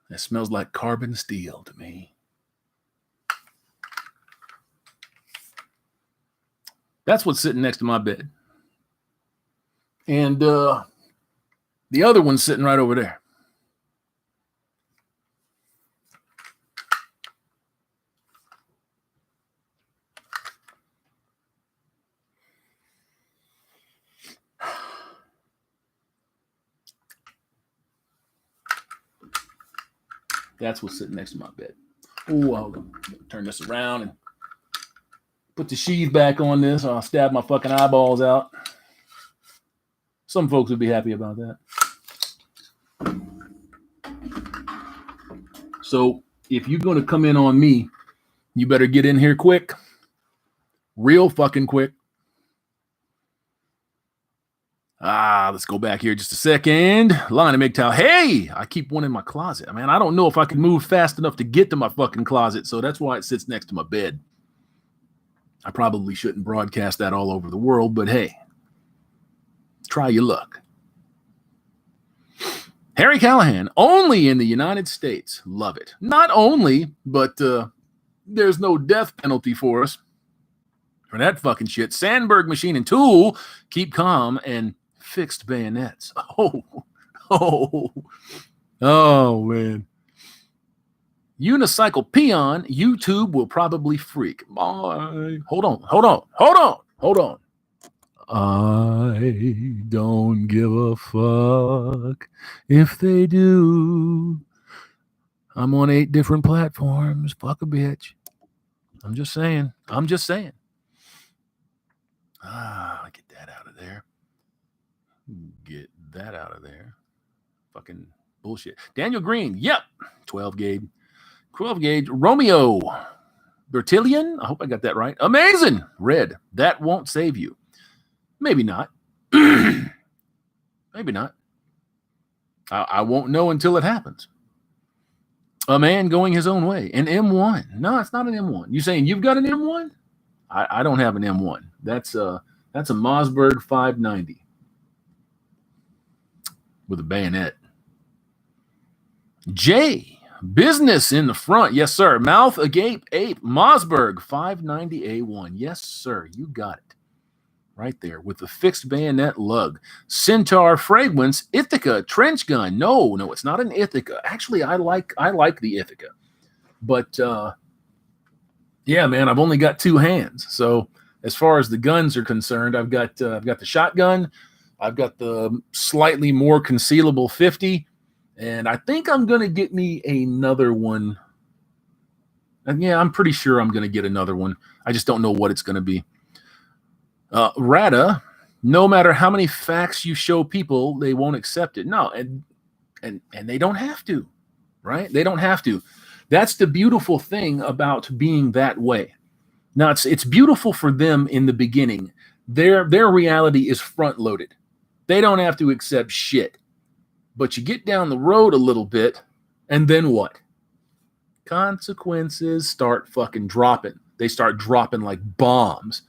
It smells like carbon steel to me. That's what's sitting next to my bed. And the other one's sitting right over there. That's what's sitting next to my bed. Oh, hold on. Turn this around and put the sheath back on this. I'll stab my fucking eyeballs out. Some folks would be happy about that. So if you're going to come in on me, you better get in here quick. Real fucking quick. Let's go back here just a second. Line of MGTOW. Hey, I keep one in my closet. I mean, I don't know if I can move fast enough to get to my fucking closet, so that's why it sits next to my bed. I probably shouldn't broadcast that all over the world, but hey, try your luck. Harry Callahan, only in the United States. Love it. Not only, but there's no death penalty for us for that fucking shit. Sandberg Machine and Tool, keep calm and fixed bayonets. Oh, man. Unicycle Peon, YouTube will probably freak. Bye. Hold on. I don't give a fuck if they do. I'm on 8 different platforms. Fuck a bitch. I'm just saying. Get that out of there. Fucking bullshit. Daniel Green. Yep. 12 gauge. Romeo Bertillion. I hope I got that right. Amazing. Red. That won't save you. Maybe not. Maybe not. I won't know until it happens. A man going his own way. An M1. No, it's not an M1. You saying you've got an M1? I don't have an M1. That's a Mossberg 590 with a bayonet. Jay Business in the front. Yes, sir. Mouth agape ape. Mossberg 590A1. Yes, sir. You got it. Right there with the fixed bayonet lug. Centaur Fragrance Ithaca trench gun. No, it's not an Ithaca. Actually, I like the Ithaca. But yeah, man, I've only got two hands. So as far as the guns are concerned, I've got the shotgun, I've got the slightly more concealable 50, and I think I'm gonna get me another one. And yeah, I'm pretty sure I'm gonna get another one. I just don't know what it's gonna be. Rada, no matter how many facts you show people, they won't accept it. No, and they don't have to, right? They don't have to. That's the beautiful thing about being that way. Now, it's beautiful for them in the beginning. Their reality is front loaded. They don't have to accept shit. But you get down the road a little bit, and then what? Consequences start fucking dropping. They start dropping like bombs.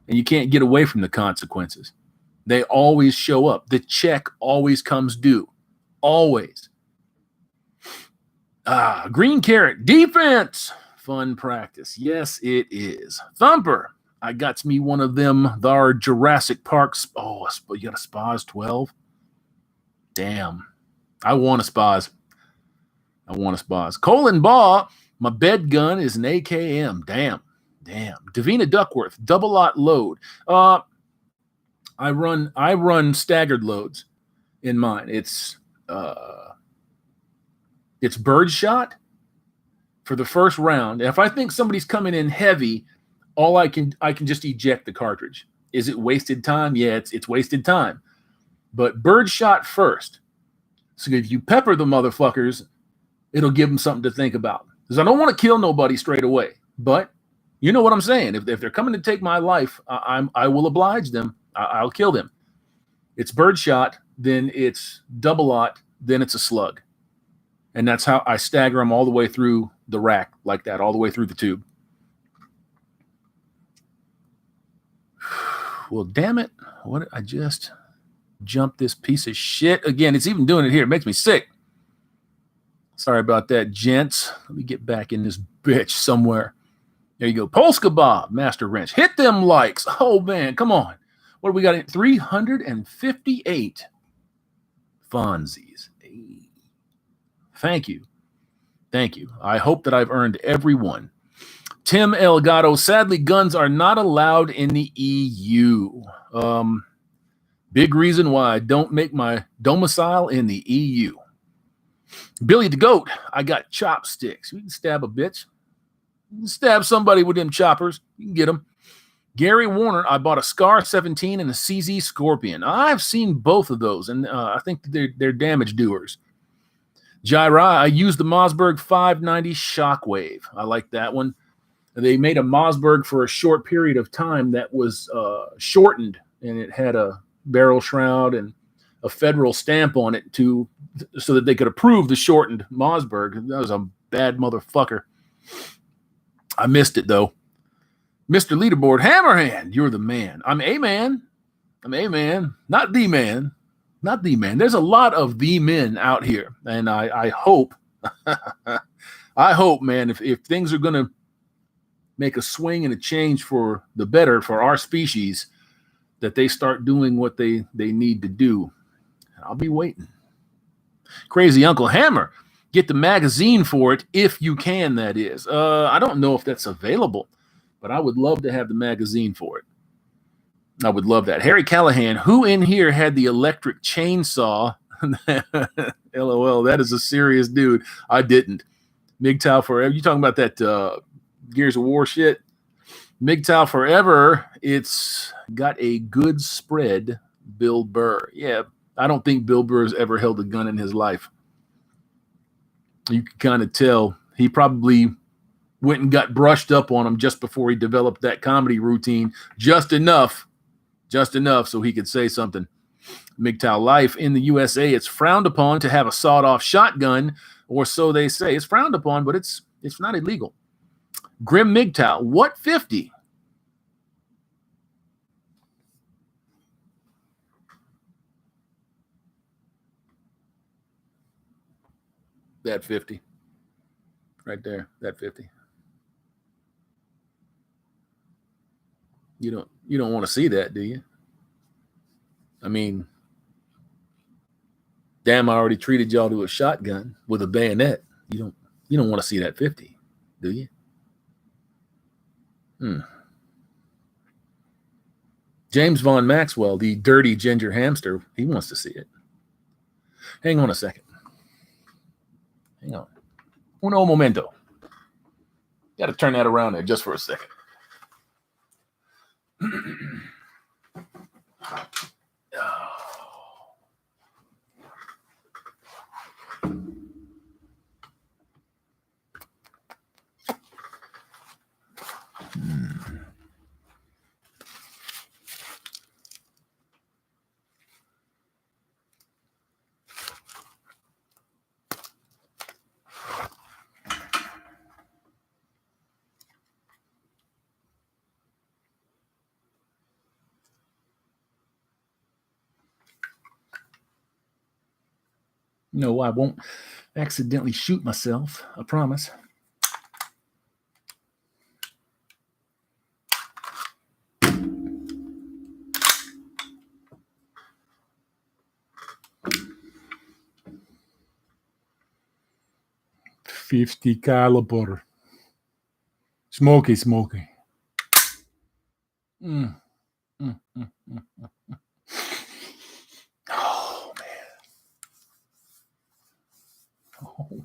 And you can't get away from the consequences. They always show up. The check always comes due. Always. Green carrot. Defense. Fun practice. Yes, it is. Thumper. I got me one of them. Thar Jurassic Parks. Oh, you got a Spaz 12? Damn. I want a Spaz. Colin Baugh. My bed gun is an AKM. Damn. Davina Duckworth, double lot load. I run staggered loads in mine. It's birdshot for the first round. If I think somebody's coming in heavy, I can just eject the cartridge. Is it wasted time? Yeah, it's wasted time. But birdshot first. So if you pepper the motherfuckers, it'll give them something to think about. Because I don't want to kill nobody straight away. But you know what I'm saying. If they're coming to take my life, I will oblige them. I'll kill them. It's birdshot, then it's double lot, then it's a slug. And that's how I stagger them all the way through the rack like that, all the way through the tube. Well, damn it. What? I just jumped this piece of shit again. It's even doing it here. It makes me sick. Sorry about that, gents. Let me get back in this bitch somewhere. There you go. Polska Bob, Master Wrench. Hit them likes. Oh, man. Come on. What do we got? 358 Fonzies. Thank you. I hope that I've earned every one. Tim Elgato. Sadly, guns are not allowed in the EU. Big reason why I don't make my domicile in the EU. Billy the Goat. I got chopsticks. We can stab a bitch. Stab somebody with them choppers. You can get them. Gary Warner, I bought a Scar 17 and a CZ Scorpion. I've seen both of those, and I think they're damage doers. Jaira, I used the Mossberg 590 Shockwave. I like that one. They made a Mossberg for a short period of time that was shortened, and it had a barrel shroud and a federal stamp on it so that they could approve the shortened Mossberg. That was a bad motherfucker. I missed it, though. Mr. Leaderboard, Hammerhand, you're the man. I'm a man. Not the man. There's a lot of the men out here. And I hope, man, if things are going to make a swing and a change for the better for our species, that they start doing what they need to do. I'll be waiting. Crazy Uncle Hammer. Get the magazine for it if you can, that is. I don't know if that's available, but I would love to have the magazine for it. I would love that. Harry Callahan, who in here had the electric chainsaw? LOL, that is a serious dude. I didn't. MGTOW Forever. You talking about that Gears of War shit? MGTOW Forever, it's got a good spread, Bill Burr. Yeah, I don't think Bill Burr's ever held a gun in his life. You can kind of tell he probably went and got brushed up on him just before he developed that comedy routine, just enough so he could say something. MGTOW Life in the USA, it's frowned upon to have a sawed-off shotgun, or so they say. It's frowned upon, but it's not illegal. Grim MGTOW, what 50? That 50. Right there, that 50. You don't want to see that, do you? I mean, damn, I already treated y'all to a shotgun with a bayonet. You don't want to see that 50, do you? James Von Maxwell, the dirty ginger hamster, he wants to see it. Hang on a second. Hang on. Uno momento. Got to turn that around there just for a second. No, I won't accidentally shoot myself. I promise. .50 caliber. Smoky. Oh,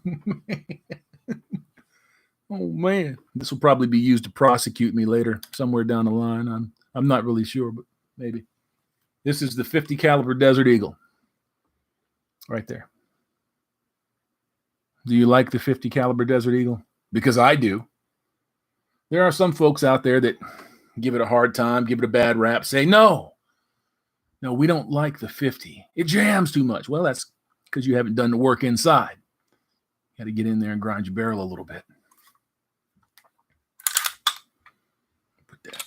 man. Oh, man. This will probably be used to prosecute me later, somewhere down the line. I'm not really sure, but maybe. This is the .50 caliber Desert Eagle. Right there. Do you like the .50 caliber Desert Eagle? Because I do. There are some folks out there that give it a hard time, give it a bad rap, say, no, we don't like the 50. It jams too much. Well, that's because you haven't done the work inside. You got to get in there and grind your barrel a little bit. Put that,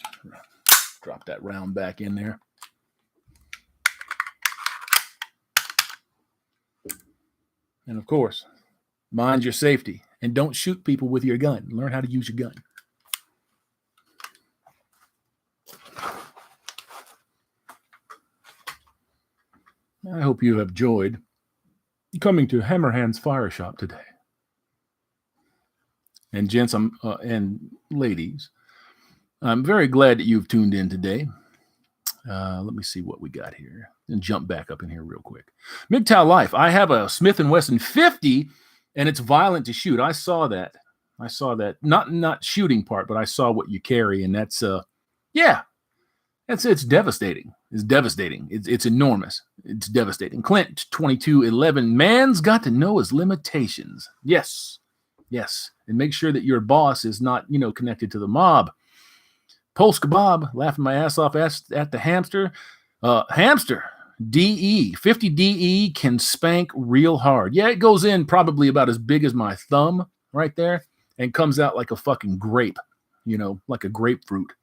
drop that round back in there. And of course, mind your safety and don't shoot people with your gun. Learn how to use your gun. I hope you have enjoyed coming to Hammerhand's Fire Shop today. And gents and ladies, I'm very glad that you've tuned in today. Let me see what we got here and jump back up in here real quick. MGTOW Life. I have a Smith & Wesson 50 and it's violent to shoot. I saw that. Not shooting part, but I saw what you carry. And that's, it's devastating. It's devastating. It's enormous. It's devastating. Clint 2211. Man's got to know his limitations. Yes. And make sure that your boss is not, connected to the mob. Pulse Kebab, laughing my ass off at the hamster. Hamster DE 50 DE can spank real hard. Yeah, it goes in probably about as big as my thumb right there and comes out like a fucking grape, like a grapefruit.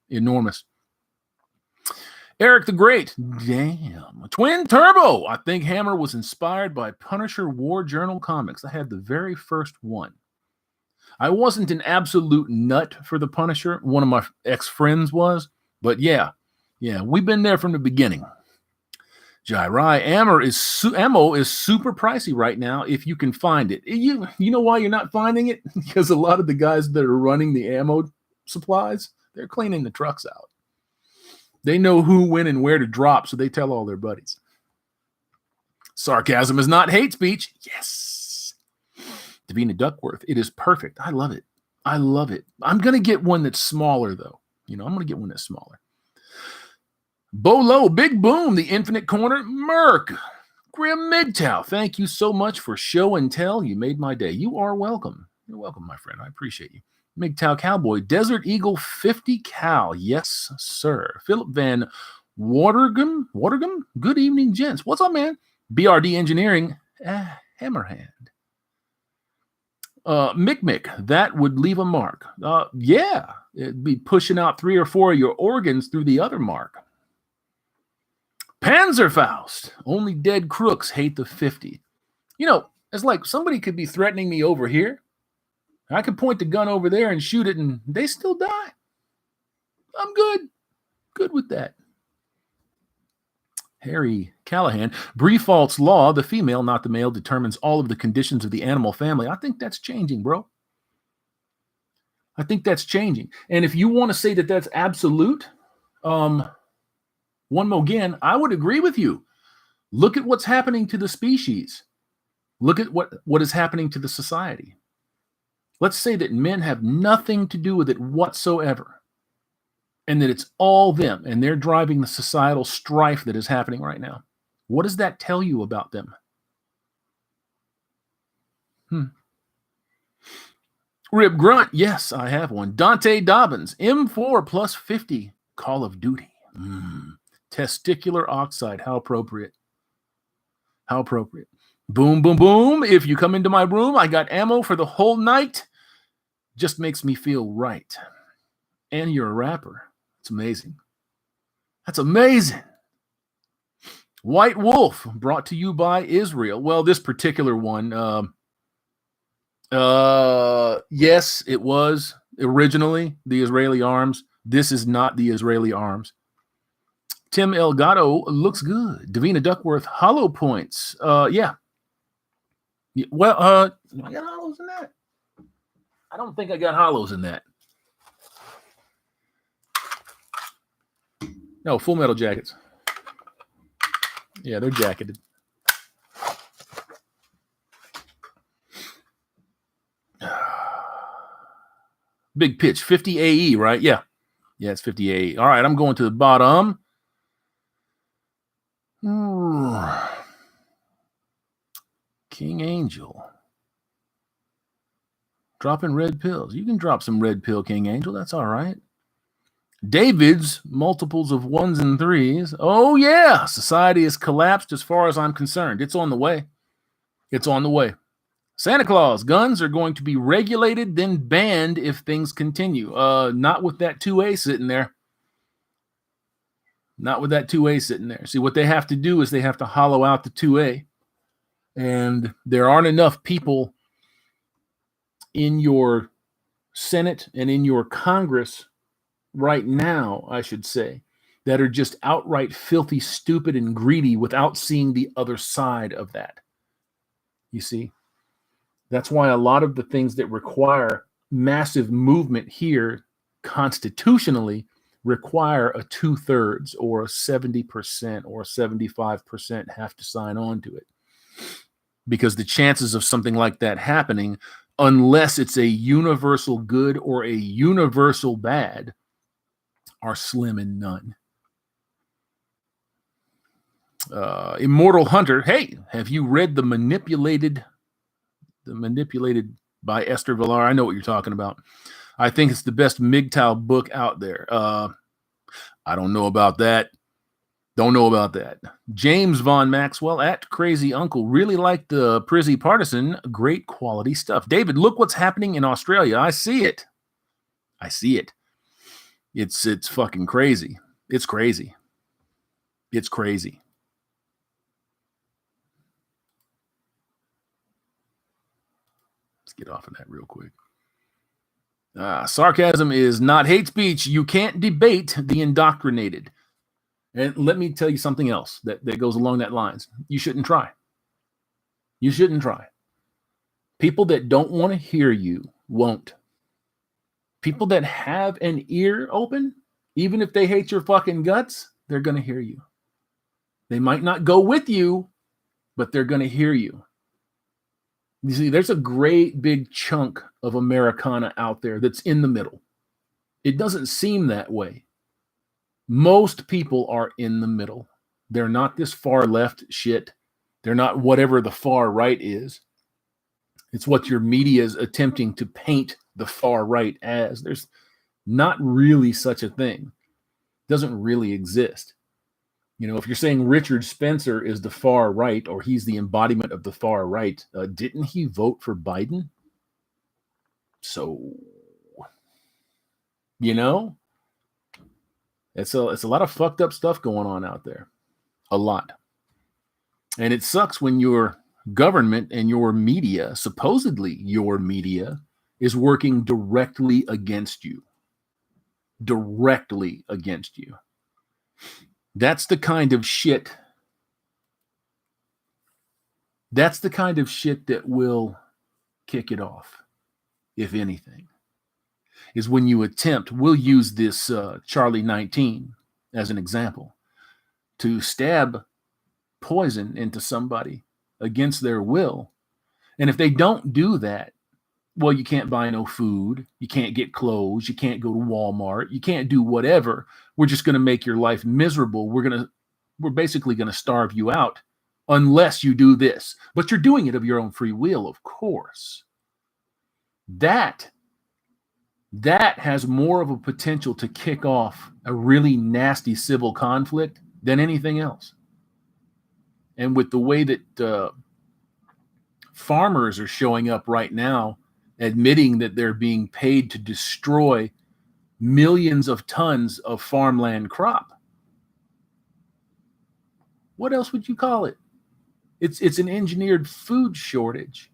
Enormous. Eric the Great. Damn. Twin Turbo. I think Hammer was inspired by Punisher War Journal comics. I had the very first one. I wasn't an absolute nut for the Punisher. One of my ex-friends was. But yeah, we've been there from the beginning. Jairai, ammo is super pricey right now if you can find it. You know why you're not finding it? Because a lot of the guys that are running the ammo supplies, they're cleaning the trucks out. They know who, when, and where to drop, so they tell all their buddies. Sarcasm is not hate speech. Yes. Davina Duckworth. It is perfect. I love it. I'm going to get one that's smaller, though. I'm going to get one that's smaller. Bolo, Big Boom, The Infinite Corner, Merc, Grim MGTOW. Thank you so much for show and tell. You made my day. You are welcome. You're welcome, my friend. I appreciate you. MGTOW Cowboy, Desert Eagle 50 cal. Yes, sir. Philip Van Watergum. Good evening, gents. What's up, man? BRD Engineering, Hammerhand. Mick, that would leave a mark. Yeah, it'd be pushing out 3 or 4 of your organs through the other mark. Panzerfaust, only dead crooks hate the 50. It's like somebody could be threatening me over here. I could point the gun over there and shoot it and they still die. I'm good. Good with that. Harry Callahan. Brefault's law, the female, not the male, determines all of the conditions of the animal family. I think that's changing, bro. I think that's changing. And if you want to say that that's absolute, one more again, I would agree with you. Look at what's happening to the species. Look at what is happening to the society. Let's say that men have nothing to do with it whatsoever, and that it's all them, and they're driving the societal strife that is happening right now. What does that tell you about them? Rib Grunt, yes, I have one. Dante Dobbins, M4 plus 50, Call of Duty. Testicular oxide, how appropriate. How appropriate. Boom, boom, boom. If you come into my room, I got ammo for the whole night. Just makes me feel right. And you're a rapper. It's amazing. That's amazing. White Wolf, brought to you by Israel. Well, this particular one, yes, it was originally the Israeli arms. This is not the Israeli arms. Tim Elgato looks good. Davina Duckworth, hollow points. Yeah. Well, I got hollows in that. I don't think I got hollows in that. No, Full Metal Jackets. Yeah, they're jacketed. Big pitch, 50 AE, right? Yeah. Yeah, it's 50 AE. All right, I'm going to the bottom. King Angel. Dropping red pills. You can drop some red pill, King Angel. That's all right. David's multiples of 1s and 3s. Oh, yeah. Society has collapsed as far as I'm concerned. It's on the way. It's on the way. Santa Claus, guns are going to be regulated, then banned if things continue. Not with that 2A sitting there. Not with that 2A sitting there. See, what they have to do is they have to hollow out the 2A. And there aren't enough people in your Senate and in your Congress right now, I should say, that are just outright filthy, stupid, and greedy without seeing the other side of that. You see? That's why a lot of the things that require massive movement here constitutionally require a 2/3 or a 70% or 75% have to sign on to it. Because the chances of something like that happening, unless it's a universal good or a universal bad, are slim and none. Immortal Hunter, hey, have you read The Manipulated by Esther Villar? I know what you're talking about. I think it's the best MGTOW book out there. I don't know about that. Don't know about that. James Von Maxwell at Crazy Uncle. Really like the Prizzy Partisan. Great quality stuff. David, look what's happening in Australia. I see it. I see it. It's fucking crazy. It's crazy. It's crazy. Let's get off of that real quick. Sarcasm is not hate speech. You can't debate the indoctrinated. And let me tell you something else that goes along that lines. You shouldn't try. You shouldn't try. People that don't want to hear you won't. People that have an ear open, even if they hate your fucking guts, they're going to hear you. They might not go with you, but they're going to hear you. You see, there's a great big chunk of Americana out there that's in the middle. It doesn't seem that way. Most people are in the middle. They're not this far left shit. They're not whatever the far right is. It's what your media is attempting to paint the far right as. There's not really such a thing. It doesn't really exist. You know, if you're saying Richard Spencer is the far right or he's the embodiment of the far right, didn't he vote for Biden? So, you know, it's a lot of fucked up stuff going on out there. A lot. And it sucks when your government and your media, supposedly your media, is working directly against you. Directly against you. That's the kind of shit. That's the kind of shit that will kick it off, if anything, is when you attempt, we'll use this Charlie 19 as an example, to stab poison into somebody against their will. And if they don't do that, well, you can't buy no food, you can't get clothes, you can't go to Walmart, you can't do whatever. We're just going to make your life miserable. We're basically going to starve you out unless you do this. But you're doing it of your own free will, of course. That has more of a potential to kick off a really nasty civil conflict than anything else. And with the way that farmers are showing up right now, admitting that they're being paid to destroy millions of tons of farmland crop. What else would you call it? It's an engineered food shortage.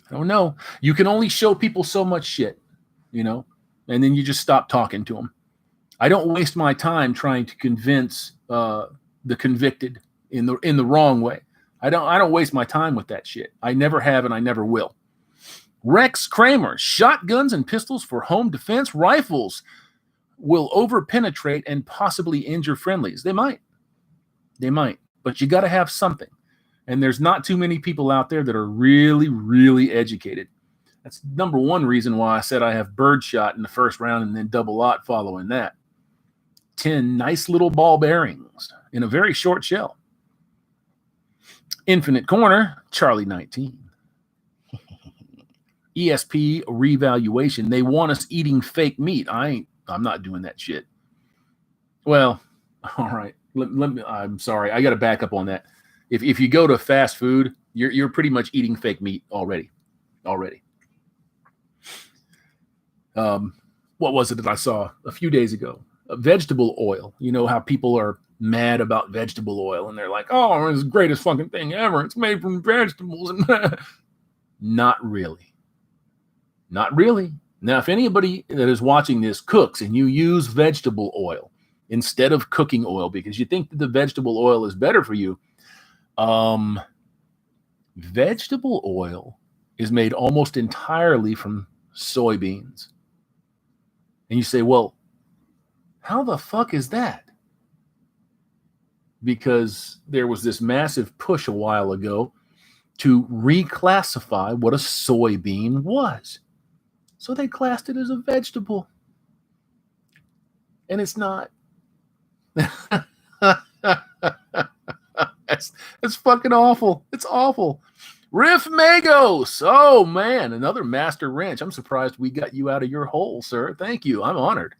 I don't know. You can only show people so much shit, and then you just stop talking to them. I don't waste my time trying to convince the convicted in the wrong way. I don't waste my time with that shit. I never have and I never will. Rex Kramer, shotguns and pistols for home defense. Rifles will over-penetrate and possibly injure friendlies. They might. But you got to have something. And there's not too many people out there that are really, really educated. That's number one reason why I said I have birdshot in the first round and then double lot following that. 10 nice little ball bearings in a very short shell. Infinite Corner, Charlie 19. ESP revaluation. They want us eating fake meat. I'm not doing that shit. Well, all right. Let me. I'm sorry. I got to back up on that. If you go to fast food, you're pretty much eating fake meat already. What was it that I saw a few days ago? Vegetable oil. You know how people are mad about vegetable oil and they're like, oh, it's the greatest fucking thing ever. It's made from vegetables. Not really. Now, if anybody that is watching this cooks and you use vegetable oil instead of cooking oil because you think that the vegetable oil is better for you, vegetable oil is made almost entirely from soybeans. And you say, well, how the fuck is that? Because there was this massive push a while ago to reclassify what a soybean was. So they classed it as a vegetable. And it's not. It's fucking awful. It's awful. Riff Magos. Oh, man. Another master wrench. I'm surprised we got you out of your hole, sir. Thank you. I'm honored.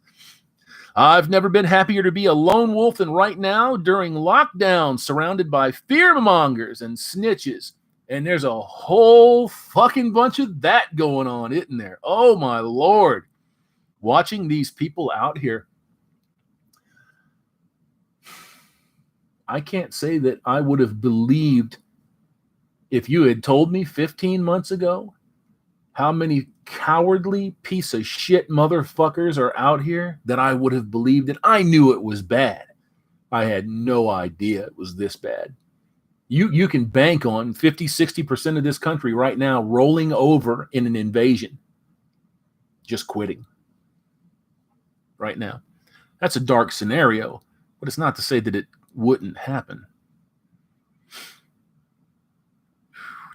I've never been happier to be a lone wolf than right now during lockdown, surrounded by fearmongers and snitches. And there's a whole fucking bunch of that going on, isn't there? Oh, my Lord. Watching these people out here, I can't say that I would have believed if you had told me 15 months ago how many cowardly piece of shit motherfuckers are out here that I would have believed it. I knew it was bad. I had no idea it was this bad. You can bank on 50, 60% of this country right now rolling over in an invasion. Just quitting. Right now. That's a dark scenario, but it's not to say that it wouldn't happen.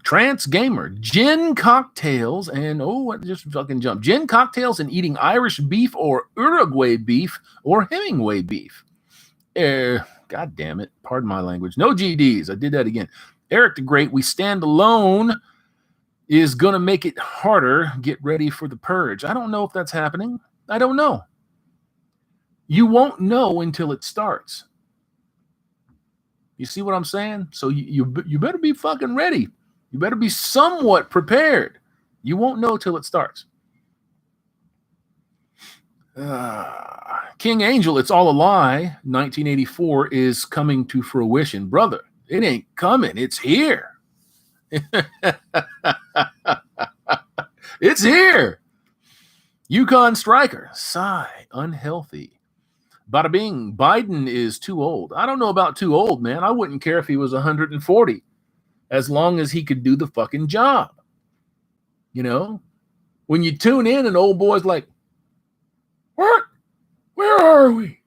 Trance Gamer, gin cocktails and what just fucking jump. Gin cocktails and eating Irish beef or Uruguay beef or Hemingway beef. God damn it. Pardon my language. No GDs. I did that again. Eric the Great, we stand alone is going to make it harder. Get ready for the purge. I don't know if that's happening. I don't know. You won't know until it starts. You see what I'm saying? So you better be fucking ready. You better be somewhat prepared. You won't know till it starts. King Angel, It's All a Lie, 1984 is coming to fruition. Brother, it ain't coming. It's here. It's here. Yukon Striker. Sigh. Unhealthy. Bada bing. Biden is too old. I don't know about too old, man. I wouldn't care if he was 140 as long as he could do the fucking job. You know? When you tune in and old boy's like, what? Where are we?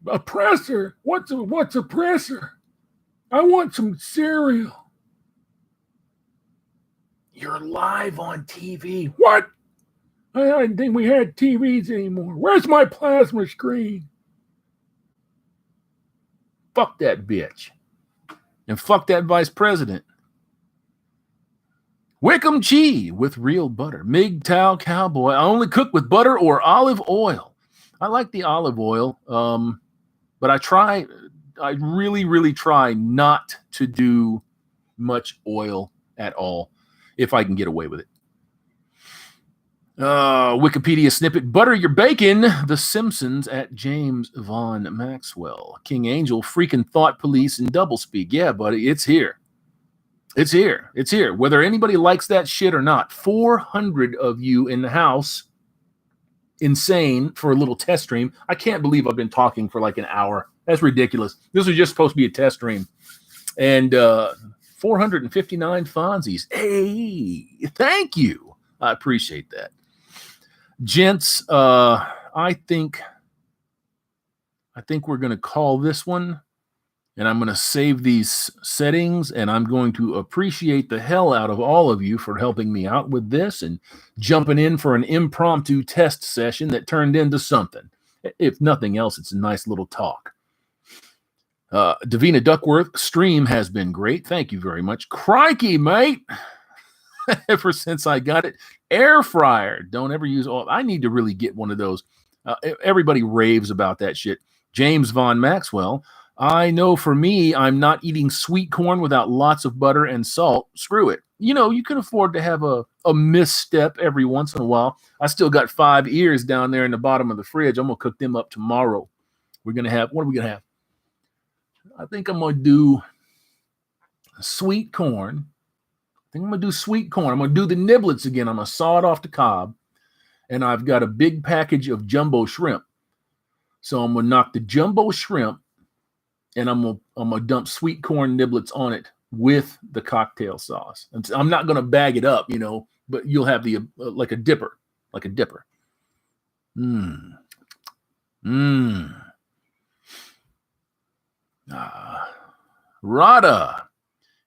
A presser? What's a presser? I want some cereal. You're live on TV. What? I didn't think we had TVs anymore. Where's my plasma screen? Fuck that bitch. And fuck that vice president. Wickham Chi with real butter. MGTOW Cowboy. I only cook with butter or olive oil. I like the olive oil, but I really try not to do much oil at all if I can get away with it. Wikipedia snippet. Butter your bacon. The Simpsons at James Von Maxwell. King Angel, freaking thought police and doublespeak. Yeah, buddy, it's here. It's here. It's here. Whether anybody likes that shit or not. 400 of you in the house. Insane for a little test stream. I can't believe I've been talking for like an hour. That's ridiculous. This was just supposed to be a test stream. And 459 Fonzies. Hey, thank you. I appreciate that. Gents, I think we're going to call this one. And I'm going to save these settings, and I'm going to appreciate the hell out of all of you for helping me out with this and jumping in for an impromptu test session that turned into something. If nothing else, it's a nice little talk. Davina Duckworth, stream has been great. Thank you very much. Crikey, mate. Ever since I got it. Air fryer. Don't ever use all. I need to really get one of those. Everybody raves about that shit. James Von Maxwell. I know for me, I'm not eating sweet corn without lots of butter and salt. Screw it. You know, you can afford to have a misstep every once in a while. I still got 5 ears down there in the bottom of the fridge. I'm going to cook them up tomorrow. We're going to have, what are we going to have? I think I'm going to do sweet corn. I'm going to do sweet corn. I'm going to do the niblets again. I'm going to saw it off the cob. And I've got a big package of jumbo shrimp. So I'm going to knock the jumbo shrimp. And I'm gonna dump sweet corn niblets on it with the cocktail sauce. And I'm not gonna bag it up, you know, but you'll have the like a dipper. Rada,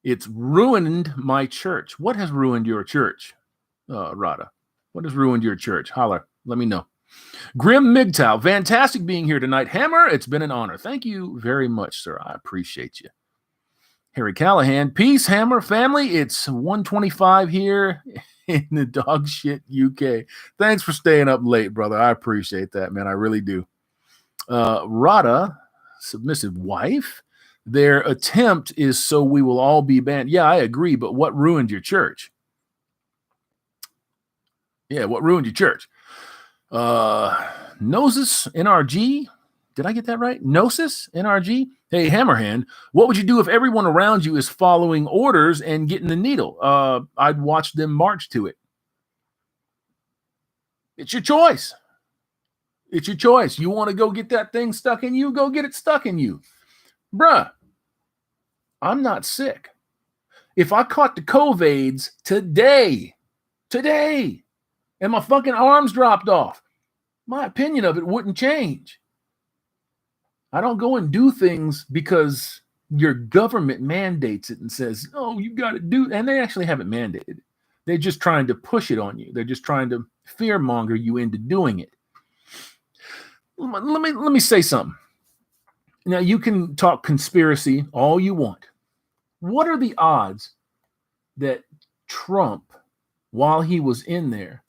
it's ruined my church. What has ruined your church, Rada? What has ruined your church? Holler, let me know. Grim MGTOW, fantastic being here tonight. Hammer, it's been an honor. Thank you very much, sir. I appreciate you. Harry Callahan, peace, Hammer family. It's 1:25 here in the dog shit UK. Thanks for staying up late, brother. I appreciate that, man. I really do. Rada, submissive wife, their attempt is so we will all be banned. Yeah, I agree, but what ruined your church? Yeah, what ruined your church? Gnosis NRG. Did I get that right? Gnosis NRG. Hey, Hammerhand, what would you do if everyone around you is following orders and getting the needle? I'd watch them march to it. It's your choice. It's your choice. You want to go get that thing stuck in you? Go get it stuck in you. Bruh, I'm not sick. If I caught the COVIDs today, and my fucking arms dropped off, my opinion of it wouldn't change. I don't go and do things because your government mandates it and says, oh, you got to do, and they actually haven't mandated it. They're just trying to push it on you. They're just trying to fearmonger you into doing it. Let me say something. Now, you can talk conspiracy all you want. What are the odds that Trump, while he was in there,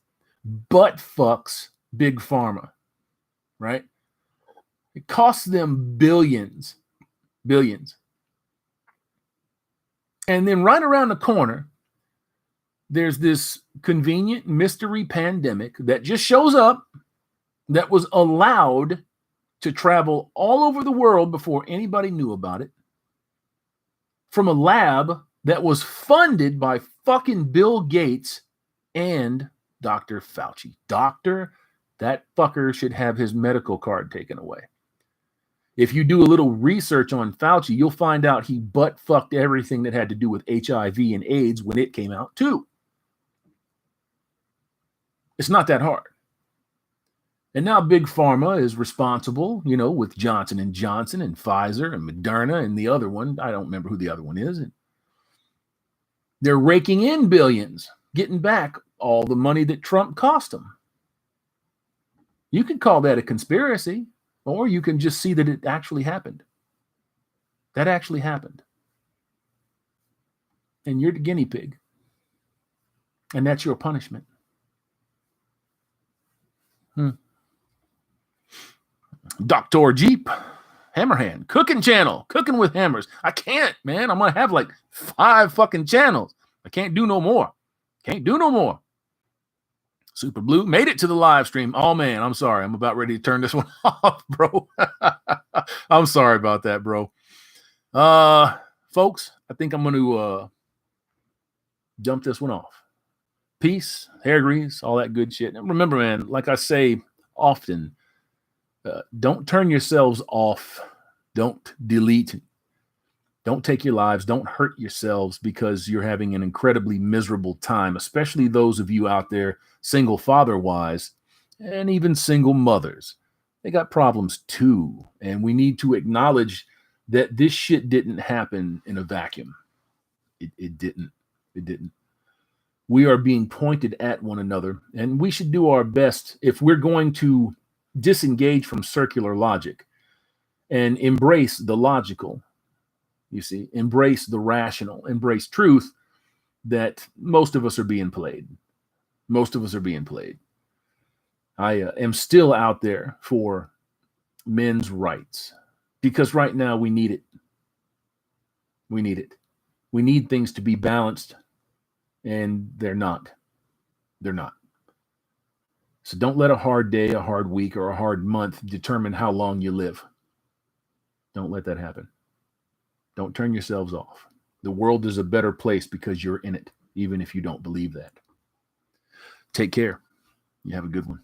butt fucks Big Pharma, right? It costs them billions. And then right around the corner, there's this convenient mystery pandemic that just shows up that was allowed to travel all over the world before anybody knew about it, from a lab that was funded by fucking Bill Gates and Dr. Fauci. That fucker should have his medical card taken away. If you do a little research on Fauci, you'll find out he butt fucked everything that had to do with HIV and AIDS when it came out too. It's not that hard. And now Big Pharma is responsible, with Johnson & Johnson and Pfizer and Moderna and the other one. I don't remember who the other one is. They're raking in billions, getting back all the money that Trump cost them. You could call that a conspiracy, or you can just see that it actually happened. That actually happened. And you're the guinea pig. And that's your punishment. Dr. Jeep, Hammerhand, cooking channel, cooking with hammers. I can't, man. I'm going to have like 5 fucking channels. I can't do no more. Super Blue made it to the live stream. Oh, man, I'm sorry. I'm about ready to turn this one off, bro. I'm sorry about that, bro. Folks, I think I'm going to jump this one off. Peace, hair grease, all that good shit. And remember, man, like I say often, don't turn yourselves off. Don't delete. Don't take your lives. Don't hurt yourselves because you're having an incredibly miserable time, especially those of you out there, single father-wise, and even single mothers. They got problems too. And we need to acknowledge that this shit didn't happen in a vacuum. It didn't. We are being pointed at one another, and we should do our best if we're going to disengage from circular logic and embrace the logical, embrace the rational, embrace truth, that most of us are being played. I am still out there for men's rights because right now we need it. We need things to be balanced, and they're not. So don't let a hard day, a hard week, or a hard month determine how long you live. Don't let that happen. Don't turn yourselves off. The world is a better place because you're in it, even if you don't believe that. Take care. You have a good one.